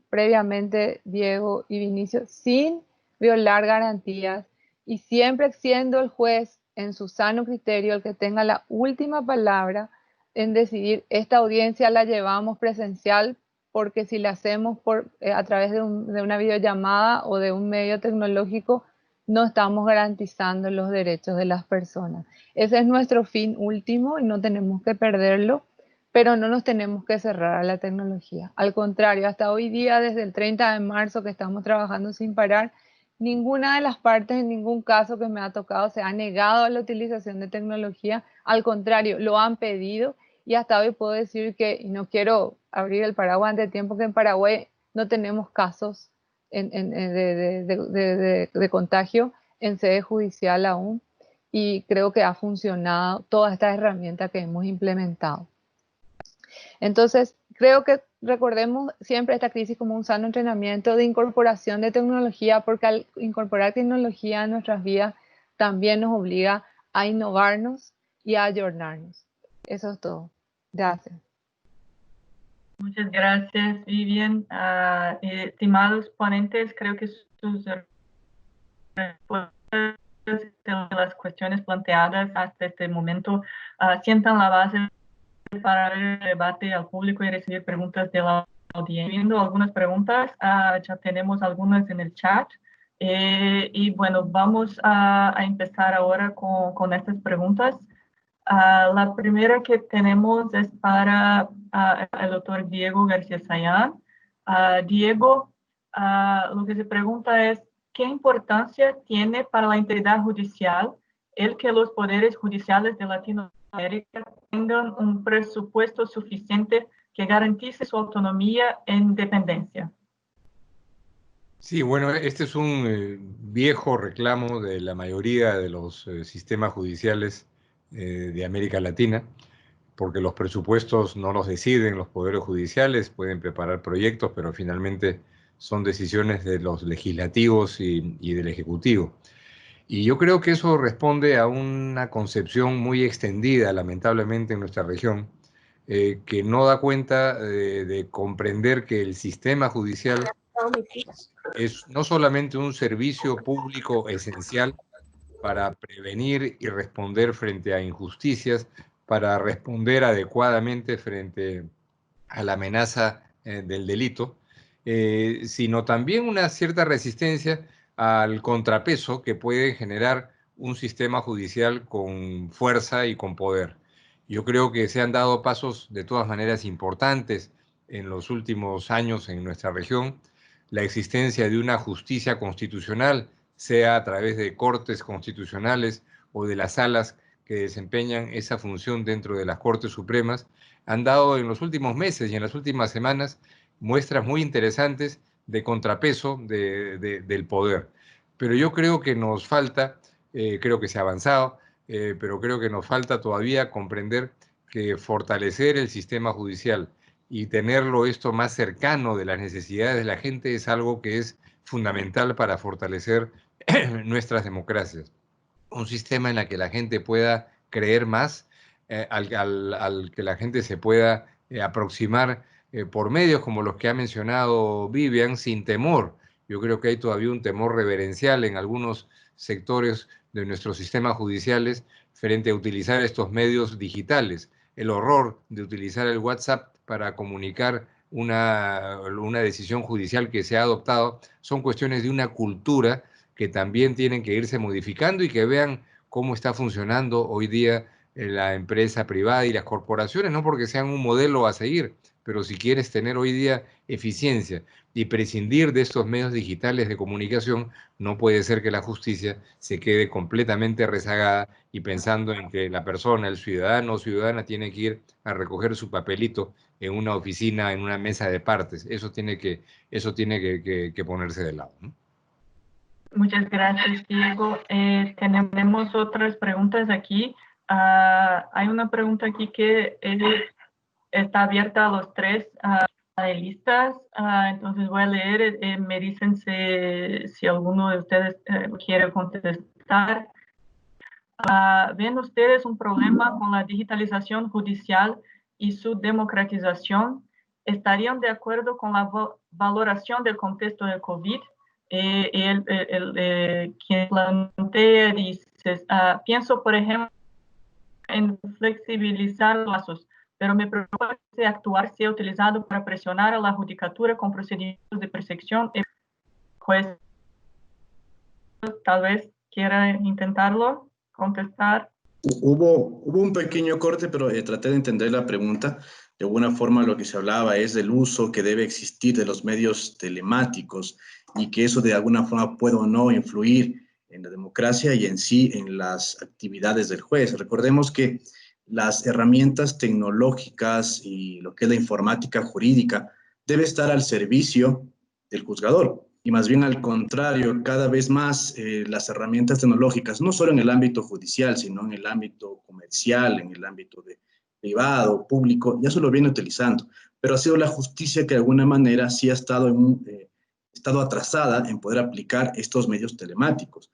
previamente Diego y Vinicio, sin violar garantías y siempre siendo el juez en su sano criterio el que tenga la última palabra en decidir esta audiencia la llevamos presencial, porque si la hacemos a través de una videollamada o de un medio tecnológico no estamos garantizando los derechos de las personas. Ese es nuestro fin último y no tenemos que perderlo, pero no nos tenemos que cerrar a la tecnología. Al contrario, hasta hoy día, desde el 30 de marzo que estamos trabajando sin parar, ninguna de las partes, en ningún caso que me ha tocado, se ha negado a la utilización de tecnología. Al contrario, lo han pedido y hasta hoy puedo decir que, y no quiero abrir el paraguas ante tiempo, que en Paraguay no tenemos casos de contagio en sede judicial aún, y creo que ha funcionado toda esta herramienta que hemos implementado. Entonces, creo que recordemos siempre esta crisis como un sano entrenamiento de incorporación de tecnología, porque al incorporar tecnología en nuestras vidas también nos obliga a innovarnos y a ayornarnos. Eso es todo. Gracias. Muchas gracias, Vivian. Estimados ponentes, creo que sus respuestas de las cuestiones planteadas hasta este momento sientan la base para el debate al público y recibir preguntas de la audiencia. Viendo algunas preguntas, ya tenemos algunas en el chat. Y bueno, vamos a empezar ahora con estas preguntas. La primera que tenemos es para el doctor Diego García Sayán. Diego, lo que se pregunta es, ¿qué importancia tiene para la integridad judicial el que los poderes judiciales de Latinoamérica tengan un presupuesto suficiente que garantice su autonomía e independencia? Sí, bueno, este es un viejo reclamo de la mayoría de los sistemas judiciales de América Latina, porque los presupuestos no los deciden los poderes judiciales, pueden preparar proyectos, pero finalmente son decisiones de los legislativos y del Ejecutivo. Y yo creo que eso responde a una concepción muy extendida, lamentablemente, en nuestra región, que no da cuenta de comprender que el sistema judicial es no solamente un servicio público esencial para prevenir y responder frente a injusticias, para responder adecuadamente frente a la amenaza del delito, sino también una cierta resistencia al contrapeso que puede generar un sistema judicial con fuerza y con poder. Yo creo que se han dado pasos de todas maneras importantes en los últimos años en nuestra región. La existencia de una justicia constitucional, sea a través de cortes constitucionales o de las salas que desempeñan esa función dentro de las Cortes Supremas, han dado en los últimos meses y en las últimas semanas muestras muy interesantes de contrapeso del poder. Pero yo creo que nos falta, creo que se ha avanzado, pero creo que nos falta todavía comprender que fortalecer el sistema judicial y tenerlo esto más cercano de las necesidades de la gente es algo que es fundamental para fortalecer nuestras democracias. Un sistema en el que la gente pueda creer más, al que la gente se pueda aproximar por medios como los que ha mencionado Vivian, sin temor. Yo creo que hay todavía un temor reverencial en algunos sectores de nuestros sistemas judiciales frente a utilizar estos medios digitales. El horror de utilizar el WhatsApp para comunicar una decisión judicial que se ha adoptado son cuestiones de una cultura que también tienen que irse modificando y que vean cómo está funcionando hoy día la empresa privada y las corporaciones, no porque sean un modelo a seguir, pero si quieres tener hoy día eficiencia y prescindir de estos medios digitales de comunicación, no puede ser que la justicia se quede completamente rezagada y pensando en que la persona, el ciudadano o ciudadana, tiene que ir a recoger su papelito en una oficina, en una mesa de partes. Eso tiene que ponerse de lado, ¿no? Muchas gracias, Diego. Tenemos otras preguntas aquí. Hay una pregunta aquí que está abierta a los tres panelistas. Entonces voy a leer. Me dicen si alguno de ustedes quiere contestar. ¿Ven ustedes un problema con la digitalización judicial y su democratización? ¿Estarían de acuerdo con la valoración del contexto del COVID? Quien plantea dice, pienso, por ejemplo, en flexibilizar los plazos, pero me preocupa que actuar sea utilizado para presionar a la judicatura con procedimientos de persecución. Pues, tal vez quiera intentarlo, contestar. Hubo un pequeño corte, pero traté de entender la pregunta. De alguna forma lo que se hablaba es del uso que debe existir de los medios telemáticos y que eso de alguna forma puede o no influir en la democracia y en sí en las actividades del juez. Recordemos que las herramientas tecnológicas y lo que es la informática jurídica debe estar al servicio del juzgador. Y más bien al contrario, cada vez más las herramientas tecnológicas, no solo en el ámbito judicial, sino en el ámbito comercial, en el ámbito privado, público, ya se lo viene utilizando. Pero ha sido la justicia que de alguna manera sí ha estado estado atrasada en poder aplicar estos medios telemáticos.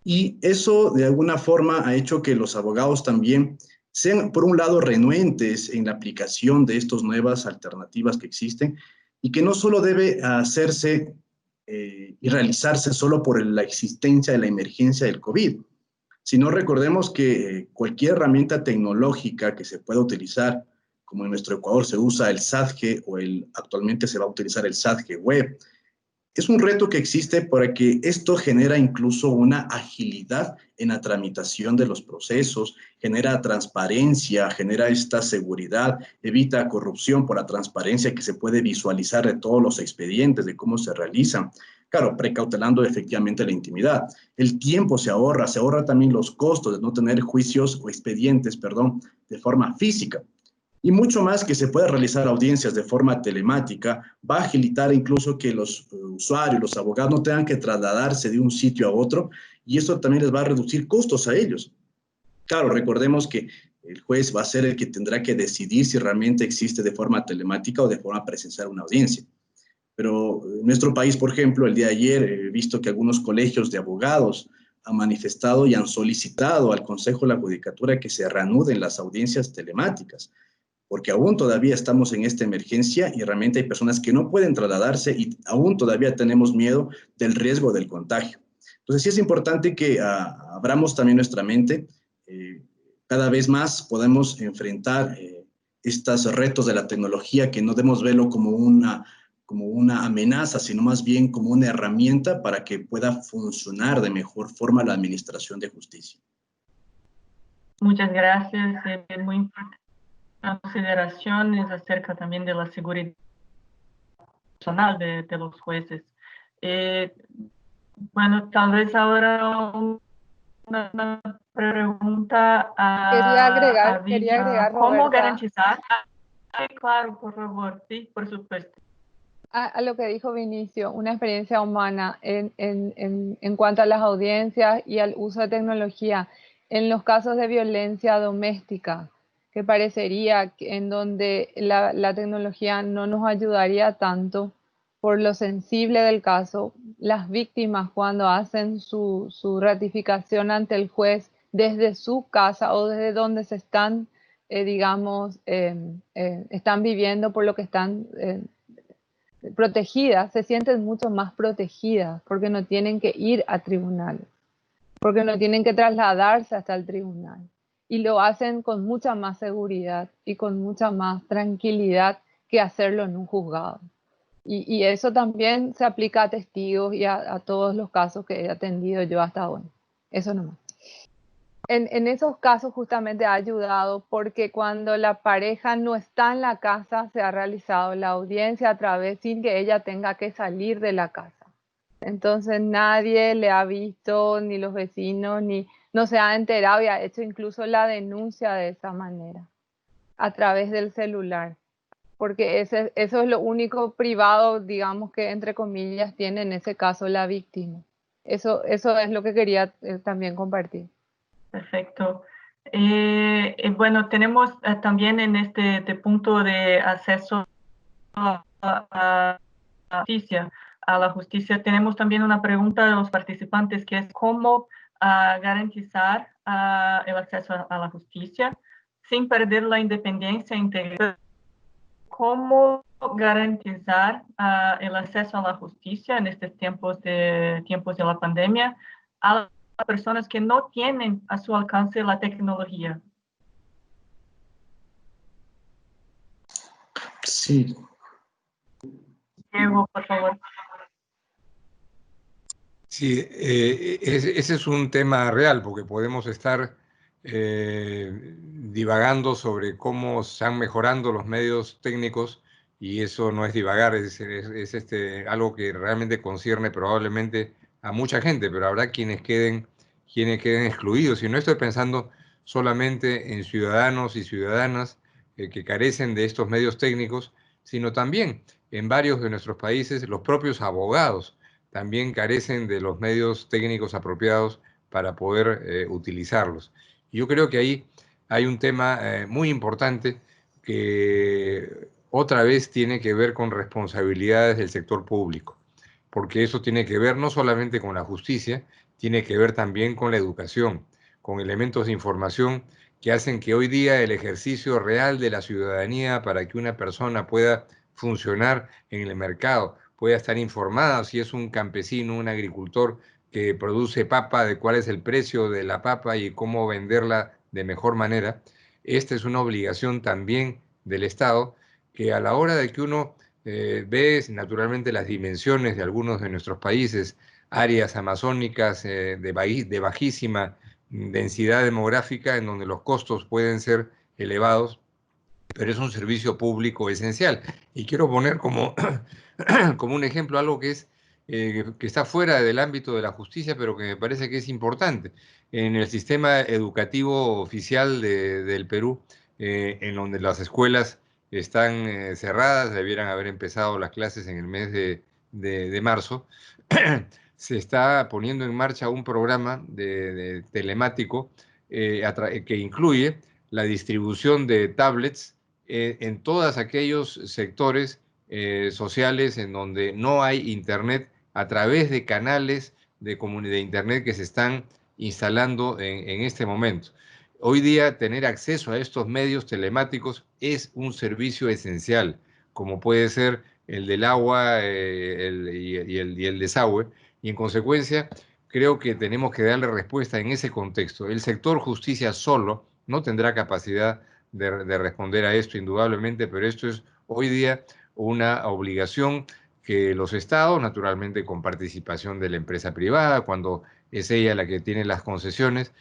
Y eso de alguna forma ha hecho que los abogados también sean, por un lado, renuentes en la aplicación de estas nuevas alternativas que existen y que no solo debe hacerse y realizarse solo por la existencia de la emergencia del COVID, sino recordemos que cualquier herramienta tecnológica que se pueda utilizar, como en nuestro Ecuador se usa el SADG o actualmente se va a utilizar el SADG web, es un reto que existe porque esto genera incluso una agilidad en la tramitación de los procesos, genera transparencia, genera esta seguridad, evita corrupción por la transparencia que se puede visualizar de todos los expedientes, de cómo se realizan. Claro, precautelando efectivamente la intimidad. El tiempo se ahorra también los costos de no tener juicios o expedientes, perdón, de forma física. Y mucho más que se pueda realizar audiencias de forma telemática, va a agilitar incluso que los usuarios, los abogados no tengan que trasladarse de un sitio a otro y eso también les va a reducir costos a ellos. Claro, recordemos que el juez va a ser el que tendrá que decidir si realmente existe de forma telemática o de forma presencial una audiencia. Pero en nuestro país, por ejemplo, el día de ayer he visto que algunos colegios de abogados han manifestado y han solicitado al Consejo de la Judicatura que se reanuden las audiencias telemáticas. porque aún todavía estamos en esta emergencia y realmente hay personas que no pueden trasladarse y aún todavía tenemos miedo del riesgo del contagio. Entonces sí es importante que abramos también nuestra mente. Cada vez más podemos enfrentar estos retos de la tecnología, que no debemos verlo como una amenaza, sino más bien como una herramienta para que pueda funcionar de mejor forma la administración de justicia. Muchas gracias. Es muy importante consideraciones acerca también de la seguridad personal de los jueces. Bueno, tal vez ahora una pregunta Quería agregar, ¿cómo Roberta, garantizar? Claro, por favor, sí, por supuesto. a lo que dijo Vinicio, una experiencia humana en cuanto a las audiencias y al uso de tecnología en los casos de violencia doméstica, que parecería que en donde la tecnología no nos ayudaría tanto por lo sensible del caso. Las víctimas, cuando hacen su ratificación ante el juez desde su casa o desde donde se están, están viviendo por lo que están protegidas, se sienten mucho más protegidas porque no tienen que ir a tribunales, porque no tienen que trasladarse hasta el tribunal, y lo hacen con mucha más seguridad y con mucha más tranquilidad que hacerlo en un juzgado. Y eso también se aplica a testigos y a todos los casos que he atendido yo hasta hoy. Eso nomás. En esos casos justamente ha ayudado porque cuando la pareja no está en la casa, se ha realizado la audiencia a través sin que ella tenga que salir de la casa. Entonces nadie le ha visto, ni los vecinos, ni no se ha enterado, y ha hecho incluso la denuncia de esa manera, a través del celular. Porque eso es lo único privado, digamos, que entre comillas tiene en ese caso la víctima. Eso es lo que quería también compartir. Perfecto. Bueno, tenemos también en este punto de acceso a la justicia, tenemos también una pregunta de los participantes, que es cómo garantizar el acceso a la justicia sin perder la independencia e integridad. ¿Cómo garantizar el acceso a la justicia en estos tiempos de la pandemia a las personas que no tienen a su alcance la tecnología? Sí. Diego, por favor. Sí, ese es un tema real, porque podemos estar divagando sobre cómo están mejorando los medios técnicos, y eso no es divagar, es algo que realmente concierne probablemente a mucha gente, pero habrá quienes queden excluidos. Y no estoy pensando solamente en ciudadanos y ciudadanas que carecen de estos medios técnicos, sino también en varios de nuestros países los propios abogados también carecen de los medios técnicos apropiados para poder utilizarlos. Yo creo que ahí hay un tema muy importante que otra vez tiene que ver con responsabilidades del sector público, porque eso tiene que ver no solamente con la justicia, tiene que ver también con la educación, con elementos de información que hacen que hoy día el ejercicio real de la ciudadanía, para que una persona pueda funcionar en el mercado, pueda estar informada si es un campesino, un agricultor que produce papa, de cuál es el precio de la papa y cómo venderla de mejor manera. Esta es una obligación también del Estado, que a la hora de que uno ve naturalmente las dimensiones de algunos de nuestros países, áreas amazónicas de bajísima densidad demográfica, en donde los costos pueden ser elevados, pero es un servicio público esencial. Y quiero poner como un ejemplo algo que está fuera del ámbito de la justicia, pero que me parece que es importante. En el sistema educativo oficial del Perú, en donde las escuelas están cerradas, debieran haber empezado las clases en el mes de marzo, se está poniendo en marcha un programa de telemático que incluye la distribución de tablets en todos aquellos sectores sociales en donde no hay internet, a través de canales de internet que se están instalando en este momento. hoy día tener acceso a estos medios telemáticos es un servicio esencial, como puede ser el del agua y el desagüe, y en consecuencia creo que tenemos que darle respuesta en ese contexto. El sector justicia solo no tendrá capacidad de responder a esto indudablemente, pero esto es hoy día una obligación que los estados, naturalmente con participación de la empresa privada, cuando es ella la que tiene las concesiones,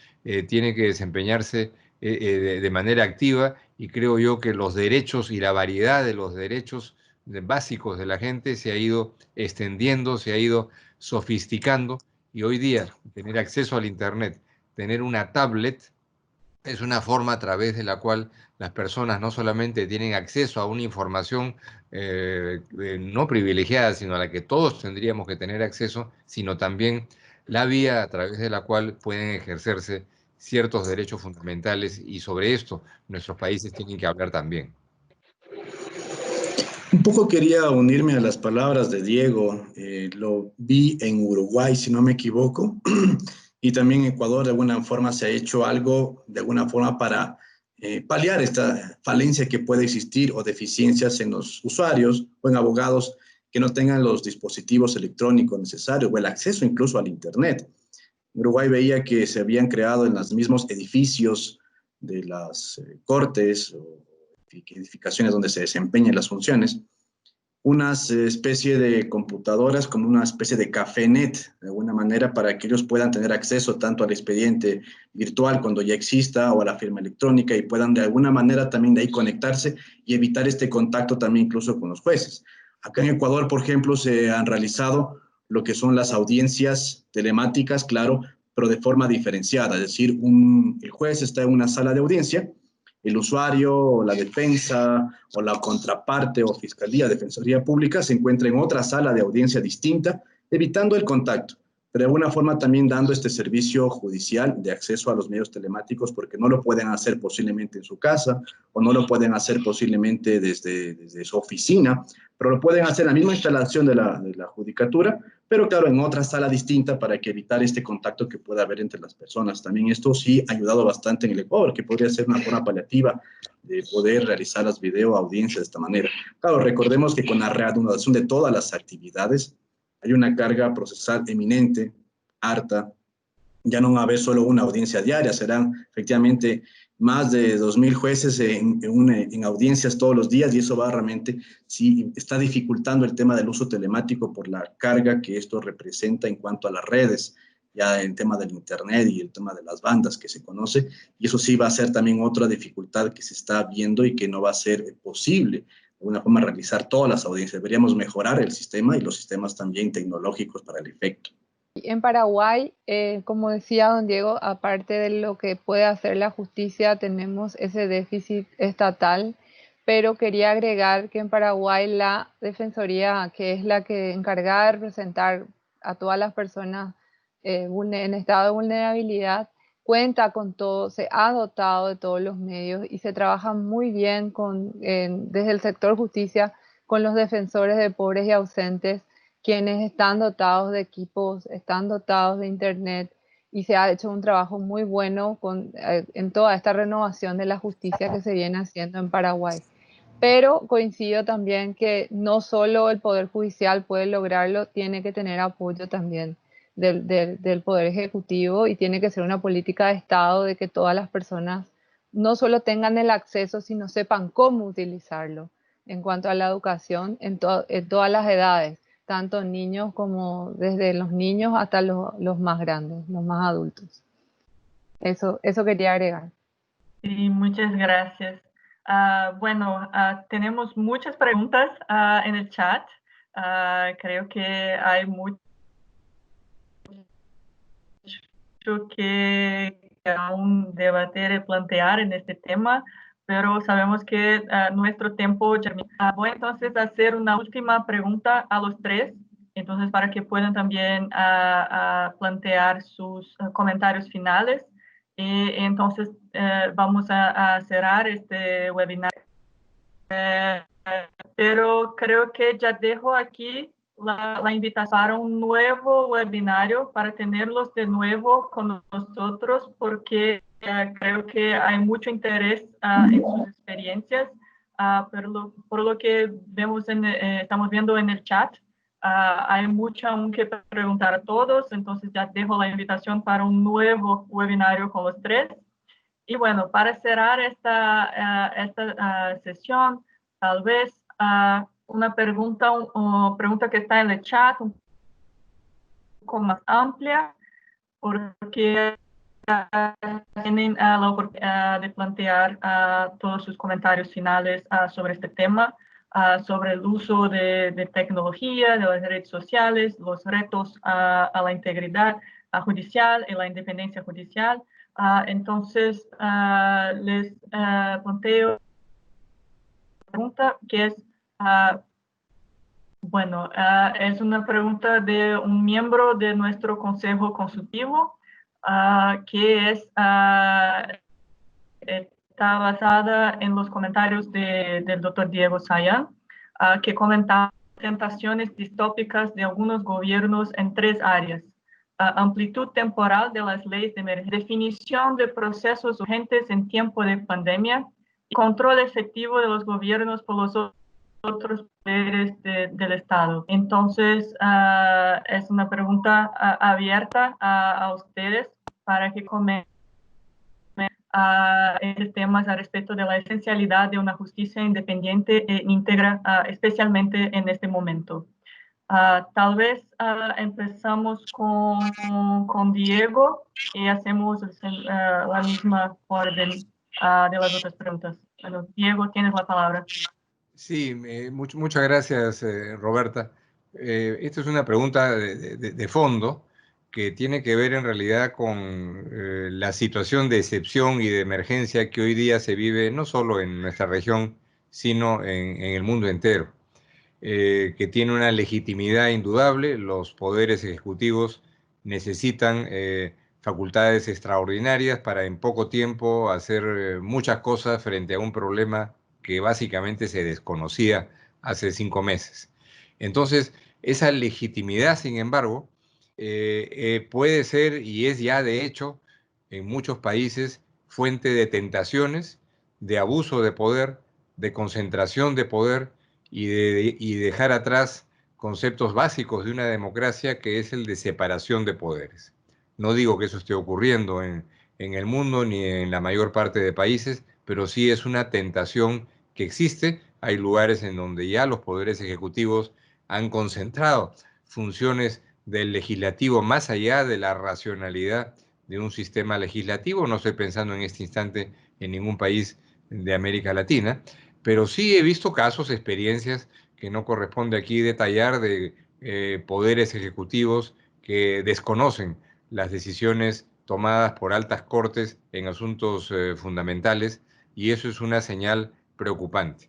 tiene que desempeñarse de manera activa, y creo yo que los derechos y la variedad de los derechos básicos de la gente se ha ido extendiendo, se ha ido sofisticando, y hoy día tener acceso al Internet, tener una tablet, es una forma a través de la cual las personas no solamente tienen acceso a una información no privilegiada, sino a la que todos tendríamos que tener acceso, sino también la vía a través de la cual pueden ejercerse ciertos derechos fundamentales, y sobre esto nuestros países tienen que hablar también. Un poco quería unirme a las palabras de Diego. Lo vi en Uruguay, si no me equivoco, y también en Ecuador de alguna forma se ha hecho algo, de alguna forma, para paliar esta falencia que puede existir o deficiencias en los usuarios o en abogados que no tengan los dispositivos electrónicos necesarios o el acceso incluso al Internet. En Uruguay veía que se habían creado en los mismos edificios de las cortes o edificaciones donde se desempeñan las funciones, unas especie de computadoras como una especie de cafenet, de alguna manera, para que ellos puedan tener acceso tanto al expediente virtual cuando ya exista o a la firma electrónica, y puedan de alguna manera también de ahí conectarse y evitar este contacto también incluso con los jueces. Acá en Ecuador, por ejemplo, se han realizado lo que son las audiencias telemáticas, claro, pero de forma diferenciada, es decir, el juez está en una sala de audiencia, el usuario o la defensa o la contraparte o fiscalía, defensoría pública se encuentra en otra sala de audiencia distinta, evitando el contacto, pero de alguna forma también dando este servicio judicial de acceso a los medios telemáticos, porque no lo pueden hacer posiblemente en su casa o no lo pueden hacer posiblemente desde su oficina, pero lo pueden hacer en la misma instalación de la judicatura, pero claro, en otra sala distinta, para que evitar este contacto que pueda haber entre las personas. También esto sí ha ayudado bastante en el Ecuador, que podría ser una forma paliativa de poder realizar las videoaudiencias de esta manera. Claro, recordemos que con la reanudación de todas las actividades hay una carga procesal eminente, harta. Ya no va a haber solo una audiencia diaria, serán efectivamente más de 2.000 jueces en audiencias todos los días, y eso va realmente, sí, está dificultando el tema del uso telemático por la carga que esto representa en cuanto a las redes, ya el tema del Internet y el tema de las bandas que se conoce, y eso sí va a ser también otra dificultad que se está viendo y que no va a ser posible de alguna forma realizar todas las audiencias. Deberíamos mejorar el sistema y los sistemas también tecnológicos para el efecto. En Paraguay, como decía don Diego, aparte de lo que puede hacer la justicia, tenemos ese déficit estatal, pero quería agregar que en Paraguay la Defensoría, que es la que encargada de representar a todas las personas en estado de vulnerabilidad, cuenta con todo, se ha dotado de todos los medios y se trabaja muy bien desde el sector justicia con los defensores de pobres y ausentes, quienes están dotados de equipos, están dotados de internet, y se ha hecho un trabajo muy bueno en toda esta renovación de la justicia que se viene haciendo en Paraguay. Pero coincido también que no solo el Poder Judicial puede lograrlo, tiene que tener apoyo también del Poder Ejecutivo, y tiene que ser una política de Estado de que todas las personas no solo tengan el acceso, sino sepan cómo utilizarlo en cuanto a la educación en todas las edades, tanto niños como desde los niños hasta los más grandes, los más adultos. Eso quería agregar. Sí, muchas gracias. Bueno, tenemos muchas preguntas en el chat. Creo que hay mucho que aún debater y plantear en este tema, pero sabemos que nuestro tiempo termina. Voy entonces a hacer una última pregunta a los tres, entonces para que puedan también plantear sus comentarios finales. Entonces vamos a cerrar este webinar. Pero creo que ya dejo aquí la invitación para un nuevo webinario, para tenerlos de nuevo con nosotros, porque creo que hay mucho interés en sus experiencias, pero por lo que vemos estamos viendo en el chat, hay mucho aún que preguntar a todos, entonces ya dejo la invitación para un nuevo webinario con los tres. Y bueno, para cerrar esta sesión, tal vez una pregunta que está en el chat un poco más amplia, porque tienen la oportunidad de plantear todos sus comentarios finales sobre este tema, sobre el uso de tecnología, de las redes sociales, los retos a la integridad judicial y la independencia judicial. Entonces, les planteo una pregunta que es, bueno, es una pregunta de un miembro de nuestro Consejo Consultivo, que está basada en los comentarios del doctor Diego Sayán, que comentaba tentaciones distópicas de algunos gobiernos en tres áreas: amplitud temporal de las leyes de emergencia, definición de procesos urgentes en tiempo de pandemia y control efectivo de los gobiernos por los otros poderes del Estado. Entonces, es una pregunta abierta a ustedes para que comenten temas al respecto de la esencialidad de una justicia independiente e íntegra, especialmente en este momento. Tal vez empezamos con Diego y hacemos la misma orden de las otras preguntas. Bueno, Diego, tienes la palabra. Sí, muchas gracias, Roberta. Esta es una pregunta de fondo que tiene que ver en realidad con la situación de excepción y de emergencia que hoy día se vive no solo en nuestra región, sino en el mundo entero, que tiene una legitimidad indudable. Los poderes ejecutivos necesitan facultades extraordinarias para en poco tiempo hacer muchas cosas frente a un problema que básicamente se desconocía hace 5 meses. Entonces, esa legitimidad, sin embargo, puede ser y es ya de hecho en muchos países fuente de tentaciones, de abuso de poder, de concentración de poder y dejar atrás conceptos básicos de una democracia, que es el de separación de poderes. No digo que eso esté ocurriendo en el mundo ni en la mayor parte de países, pero sí es una tentación que existe. Hay lugares en donde ya los poderes ejecutivos han concentrado funciones del legislativo más allá de la racionalidad de un sistema legislativo. No estoy pensando en este instante en ningún país de América Latina, pero sí he visto casos, experiencias que no corresponde aquí detallar, de poderes ejecutivos que desconocen las decisiones tomadas por altas cortes en asuntos fundamentales, y eso es una señal preocupante.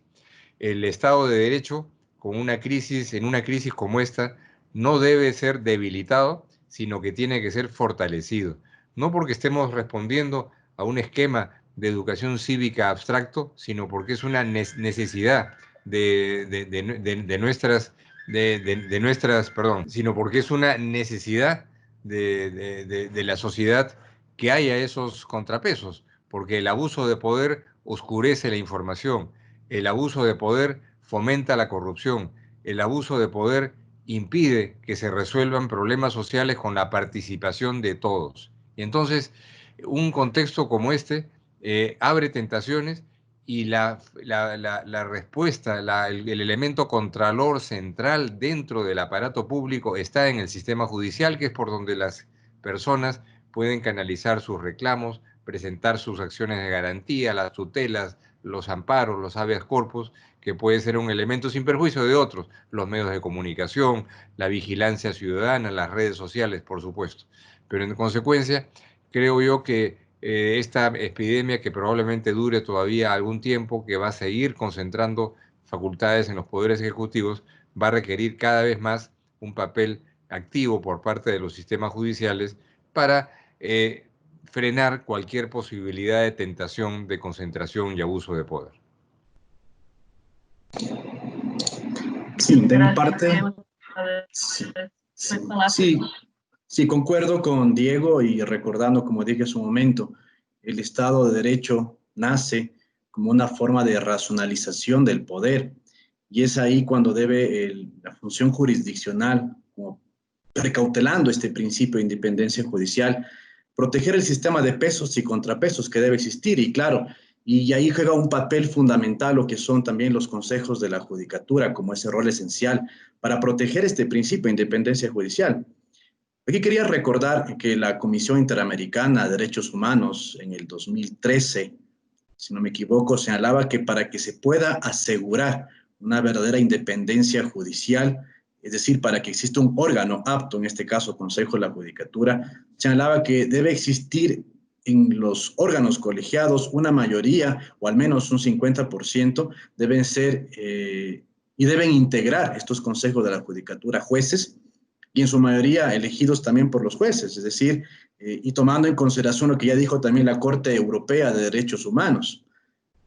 El Estado de Derecho, con una crisis, en una crisis como esta, no debe ser debilitado, sino que tiene que ser fortalecido. No porque estemos respondiendo a un esquema de educación cívica abstracto, sino porque es una necesidad de nuestras, perdón, sino porque es una necesidad de la sociedad que haya esos contrapesos, porque el abuso de poder oscurece la información, el abuso de poder fomenta la corrupción, el abuso de poder impide que se resuelvan problemas sociales con la participación de todos. Y entonces, un contexto como este abre tentaciones, y la respuesta, el elemento contralor central dentro del aparato público está en el sistema judicial, que es por donde las personas pueden canalizar sus reclamos, presentar sus acciones de garantía, las tutelas, los amparos, los habeas corpus, que puede ser un elemento sin perjuicio de otros, los medios de comunicación, la vigilancia ciudadana, las redes sociales, por supuesto. Pero en consecuencia, creo yo que esta epidemia, que probablemente dure todavía algún tiempo, que va a seguir concentrando facultades en los poderes ejecutivos, va a requerir cada vez más un papel activo por parte de los sistemas judiciales para frenar cualquier posibilidad de tentación de concentración y abuso de poder. Sí, de mi parte, sí, concuerdo con Diego, y recordando, como dije hace un momento, el Estado de Derecho nace como una forma de racionalización del poder, y es ahí cuando debe la función jurisdiccional, como precautelando este principio de independencia judicial, proteger el sistema de pesos y contrapesos que debe existir, y claro, y ahí juega un papel fundamental lo que son también los consejos de la judicatura, como ese rol esencial para proteger este principio de independencia judicial. Aquí quería recordar que la Comisión Interamericana de Derechos Humanos en el 2013, si no me equivoco, señalaba que para que se pueda asegurar una verdadera independencia judicial, es decir, para que exista un órgano apto, en este caso Consejo de la Judicatura, señalaba que debe existir en los órganos colegiados una mayoría, o al menos un 50%, deben ser y deben integrar estos consejos de la Judicatura jueces, y en su mayoría elegidos también por los jueces, es decir, y tomando en consideración lo que ya dijo también la Corte Europea de Derechos Humanos.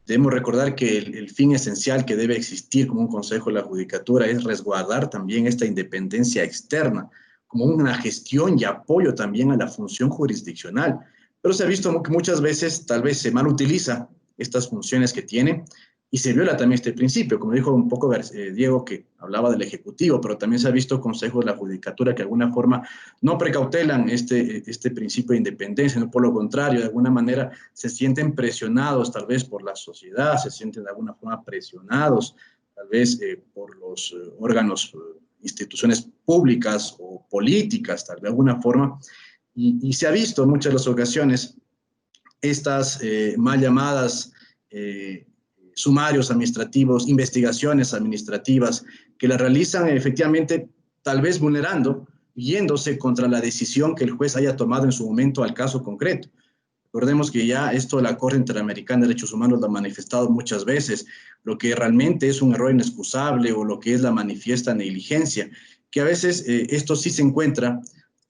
Debemos recordar que el fin esencial que debe existir como un consejo de la judicatura es resguardar también esta independencia externa, como una gestión y apoyo también a la función jurisdiccional. Pero se ha visto que muchas veces tal vez se mal utiliza estas funciones que tiene y se viola también este principio, como dijo un poco Diego, que hablaba del Ejecutivo, pero también se ha visto consejos de la Judicatura que de alguna forma no precautelan este principio de independencia, no, por lo contrario, de alguna manera se sienten presionados tal vez por la sociedad, se sienten de alguna forma presionados tal vez por los órganos, instituciones públicas o políticas, tal vez de alguna forma, y se ha visto en muchas de las ocasiones estas mal llamadas sumarios administrativos, investigaciones administrativas, que las realizan efectivamente tal vez vulnerando, yéndose contra la decisión que el juez haya tomado en su momento al caso concreto. Recordemos que ya esto la Corte Interamericana de Derechos Humanos lo ha manifestado muchas veces, lo que realmente es un error inexcusable o lo que es la manifiesta negligencia, que a veces esto sí se encuentra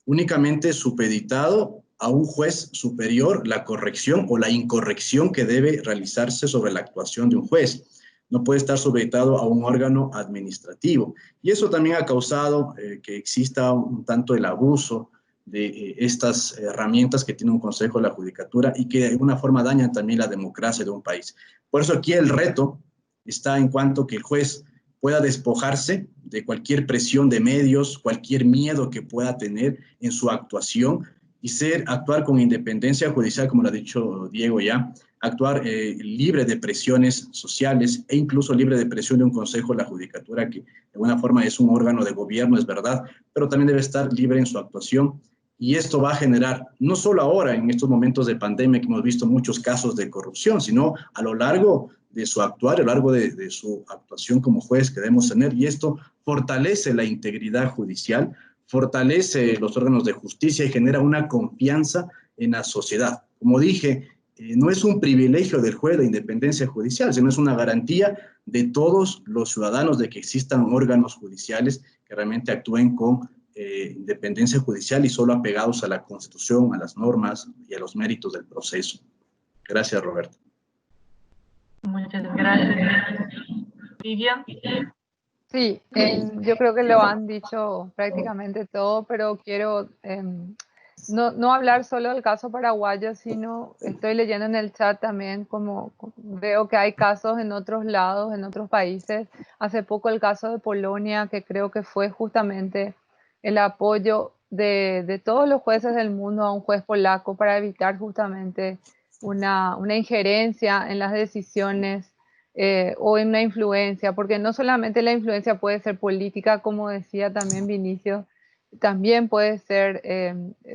únicamente supeditado a un juez superior la corrección o la incorrección que debe realizarse sobre la actuación de un juez. No puede estar supeditado a un órgano administrativo. Y eso también ha causado que exista un tanto el abuso de estas herramientas que tiene un Consejo de la Judicatura y que de alguna forma dañan también la democracia de un país. Por eso aquí el reto está en cuanto que el juez pueda despojarse de cualquier presión de medios, cualquier miedo que pueda tener en su actuación y actuar con independencia judicial, como lo ha dicho Diego ya, actuar libre de presiones sociales e incluso libre de presión de un Consejo de la Judicatura que de alguna forma es un órgano de gobierno, es verdad, pero también debe estar libre en su actuación. Y esto va a generar, no solo ahora en estos momentos de pandemia que hemos visto muchos casos de corrupción, sino a lo largo de su actuar, a lo largo de su actuación como juez que debemos tener. Y esto fortalece la integridad judicial, fortalece los órganos de justicia y genera una confianza en la sociedad. Como dije, no es un privilegio del juez la independencia judicial, sino es una garantía de todos los ciudadanos de que existan órganos judiciales que realmente actúen con independencia judicial y solo apegados a la Constitución, a las normas y a los méritos del proceso. Gracias, Roberto. Muchas gracias. Vivian. Sí, yo creo que lo han dicho prácticamente todo, pero quiero no hablar solo del caso paraguayo, sino estoy leyendo en el chat también como veo que hay casos en otros lados, en otros países. Hace poco el caso de Polonia, que creo que fue justamente el apoyo de todos los jueces del mundo a un juez polaco para evitar justamente una injerencia en las decisiones o en una influencia, porque no solamente la influencia puede ser política, como decía también Vinicio, también puede ser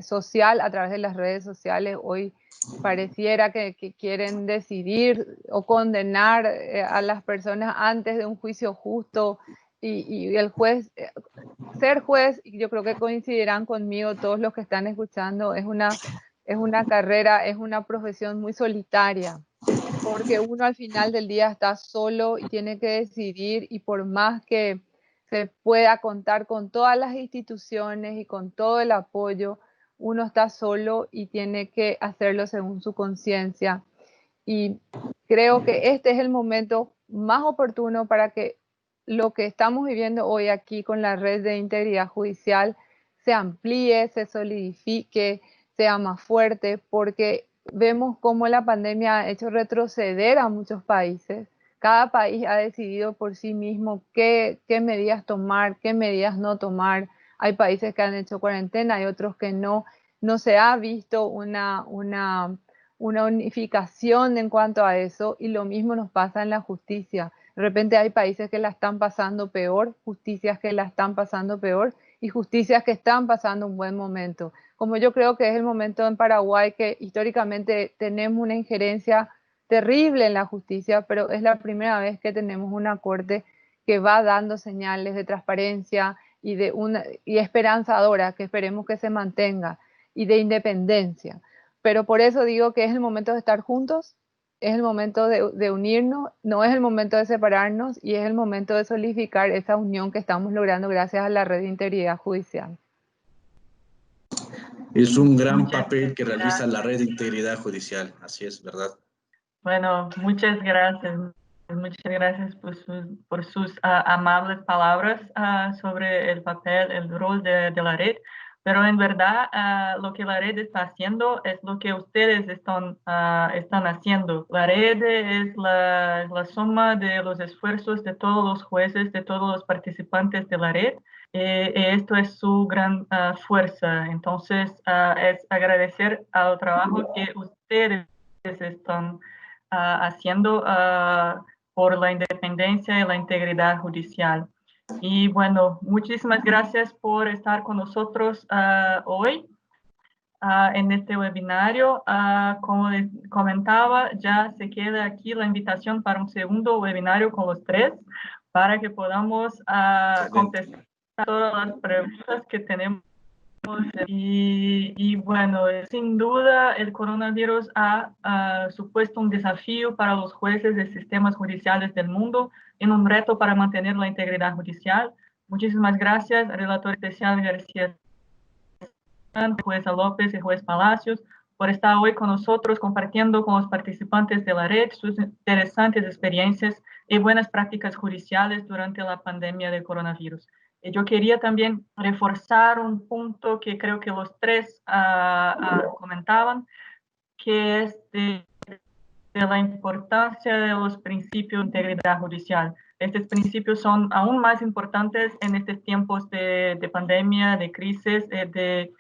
social a través de las redes sociales. Hoy pareciera que quieren decidir o condenar a las personas antes de un juicio justo y el juez, ser juez, y yo creo que coincidirán conmigo todos los que están escuchando, es una carrera, es una profesión muy solitaria, porque uno al final del día está solo y tiene que decidir, y por más que se pueda contar con todas las instituciones y con todo el apoyo, uno está solo y tiene que hacerlo según su conciencia. Y creo que este es el momento más oportuno para que lo que estamos viviendo hoy aquí con la red de integridad judicial se amplíe, se solidifique, sea más fuerte, porque vemos cómo la pandemia ha hecho retroceder a muchos países. Cada país ha decidido por sí mismo qué medidas tomar, qué medidas no tomar. Hay países que han hecho cuarentena, hay otros que no. No se ha visto una unificación en cuanto a eso, y lo mismo nos pasa en la justicia. De repente hay países que la están pasando peor, justicias que la están pasando peor y justicias que están pasando un buen momento. Como yo creo que es el momento en Paraguay que históricamente tenemos una injerencia terrible en la justicia, pero es la primera vez que tenemos una corte que va dando señales de transparencia y esperanzadora, que esperemos que se mantenga, y de independencia. Pero por eso digo que es el momento de estar juntos, es el momento de unirnos, no es el momento de separarnos, y es el momento de solidificar esa unión que estamos logrando gracias a la Red de Integridad Judicial. Es un gran papel que realiza la Red de Integridad Judicial, así es, ¿verdad? Bueno, muchas gracias. Muchas gracias por sus amables palabras sobre el papel, el rol de la red. Pero en verdad lo que la red está haciendo es lo que ustedes están haciendo. La red es la suma de los esfuerzos de todos los jueces, de todos los participantes de la red. Esto es su gran fuerza. Entonces, es agradecer al trabajo que ustedes están haciendo por la independencia y la integridad judicial. Y bueno, muchísimas gracias por estar con nosotros hoy en este webinario. Como les comentaba, ya se queda aquí la invitación para un segundo webinario con los tres, para que podamos contestar todas las preguntas que tenemos. Y bueno, sin duda el coronavirus ha supuesto un desafío para los jueces de sistemas judiciales del mundo, en un reto para mantener la integridad judicial. Muchísimas gracias, relator especial García, jueza López y juez Palacios, por estar hoy con nosotros compartiendo con los participantes de la red sus interesantes experiencias y buenas prácticas judiciales durante la pandemia del coronavirus. Yo quería también reforzar un punto que creo que los tres comentaban, que es de la importancia de los principios de integridad judicial. Estos principios son aún más importantes en estos tiempos de pandemia, de crisis, de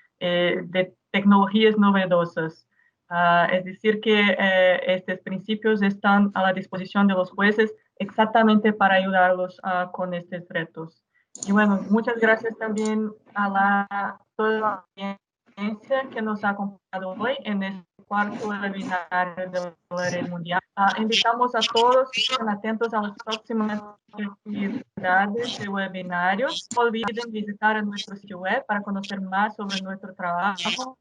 tecnologías novedosas. Es decir, que estos principios están a la disposición de los jueces exactamente para ayudarlos con estos retos. Y bueno, muchas gracias también a toda la audiencia que nos ha acompañado hoy en este cuarto webinario de la Red Mundial. Invitamos a todos que estén atentos a las próximas actividades de webinarios. No olviden visitar nuestro sitio web para conocer más sobre nuestro trabajo.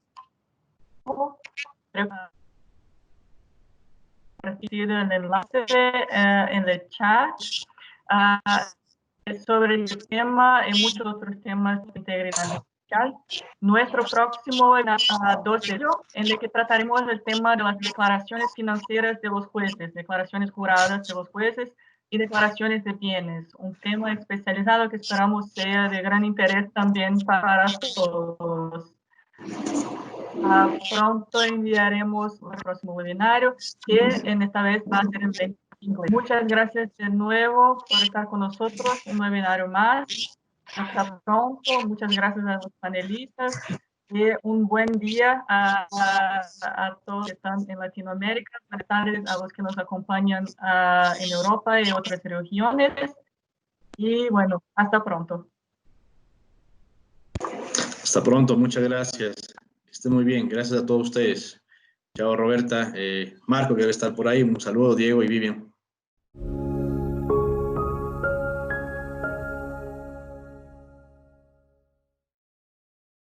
Recibido el enlace en el chat sobre el tema y muchos otros temas de integridad judicial. Nuestro próximo 2 de mayo, en el que trataremos el tema de las declaraciones financieras de los jueces, declaraciones juradas de los jueces y declaraciones de bienes, un tema especializado que esperamos sea de gran interés también para todos. Pronto enviaremos el próximo webinario, que en esta vez va a ser en inglés. Muchas gracias de nuevo por estar con nosotros, un webinario más. Hasta pronto, muchas gracias a los panelistas y un buen día a todos que están en Latinoamérica. Buenas tardes a los que nos acompañan en Europa y otras regiones. Y bueno, hasta pronto. Hasta pronto, muchas gracias. Estén muy bien, gracias a todos ustedes. Chao, Roberta. Marco, que debe estar por ahí. Un saludo, Diego y Vivian.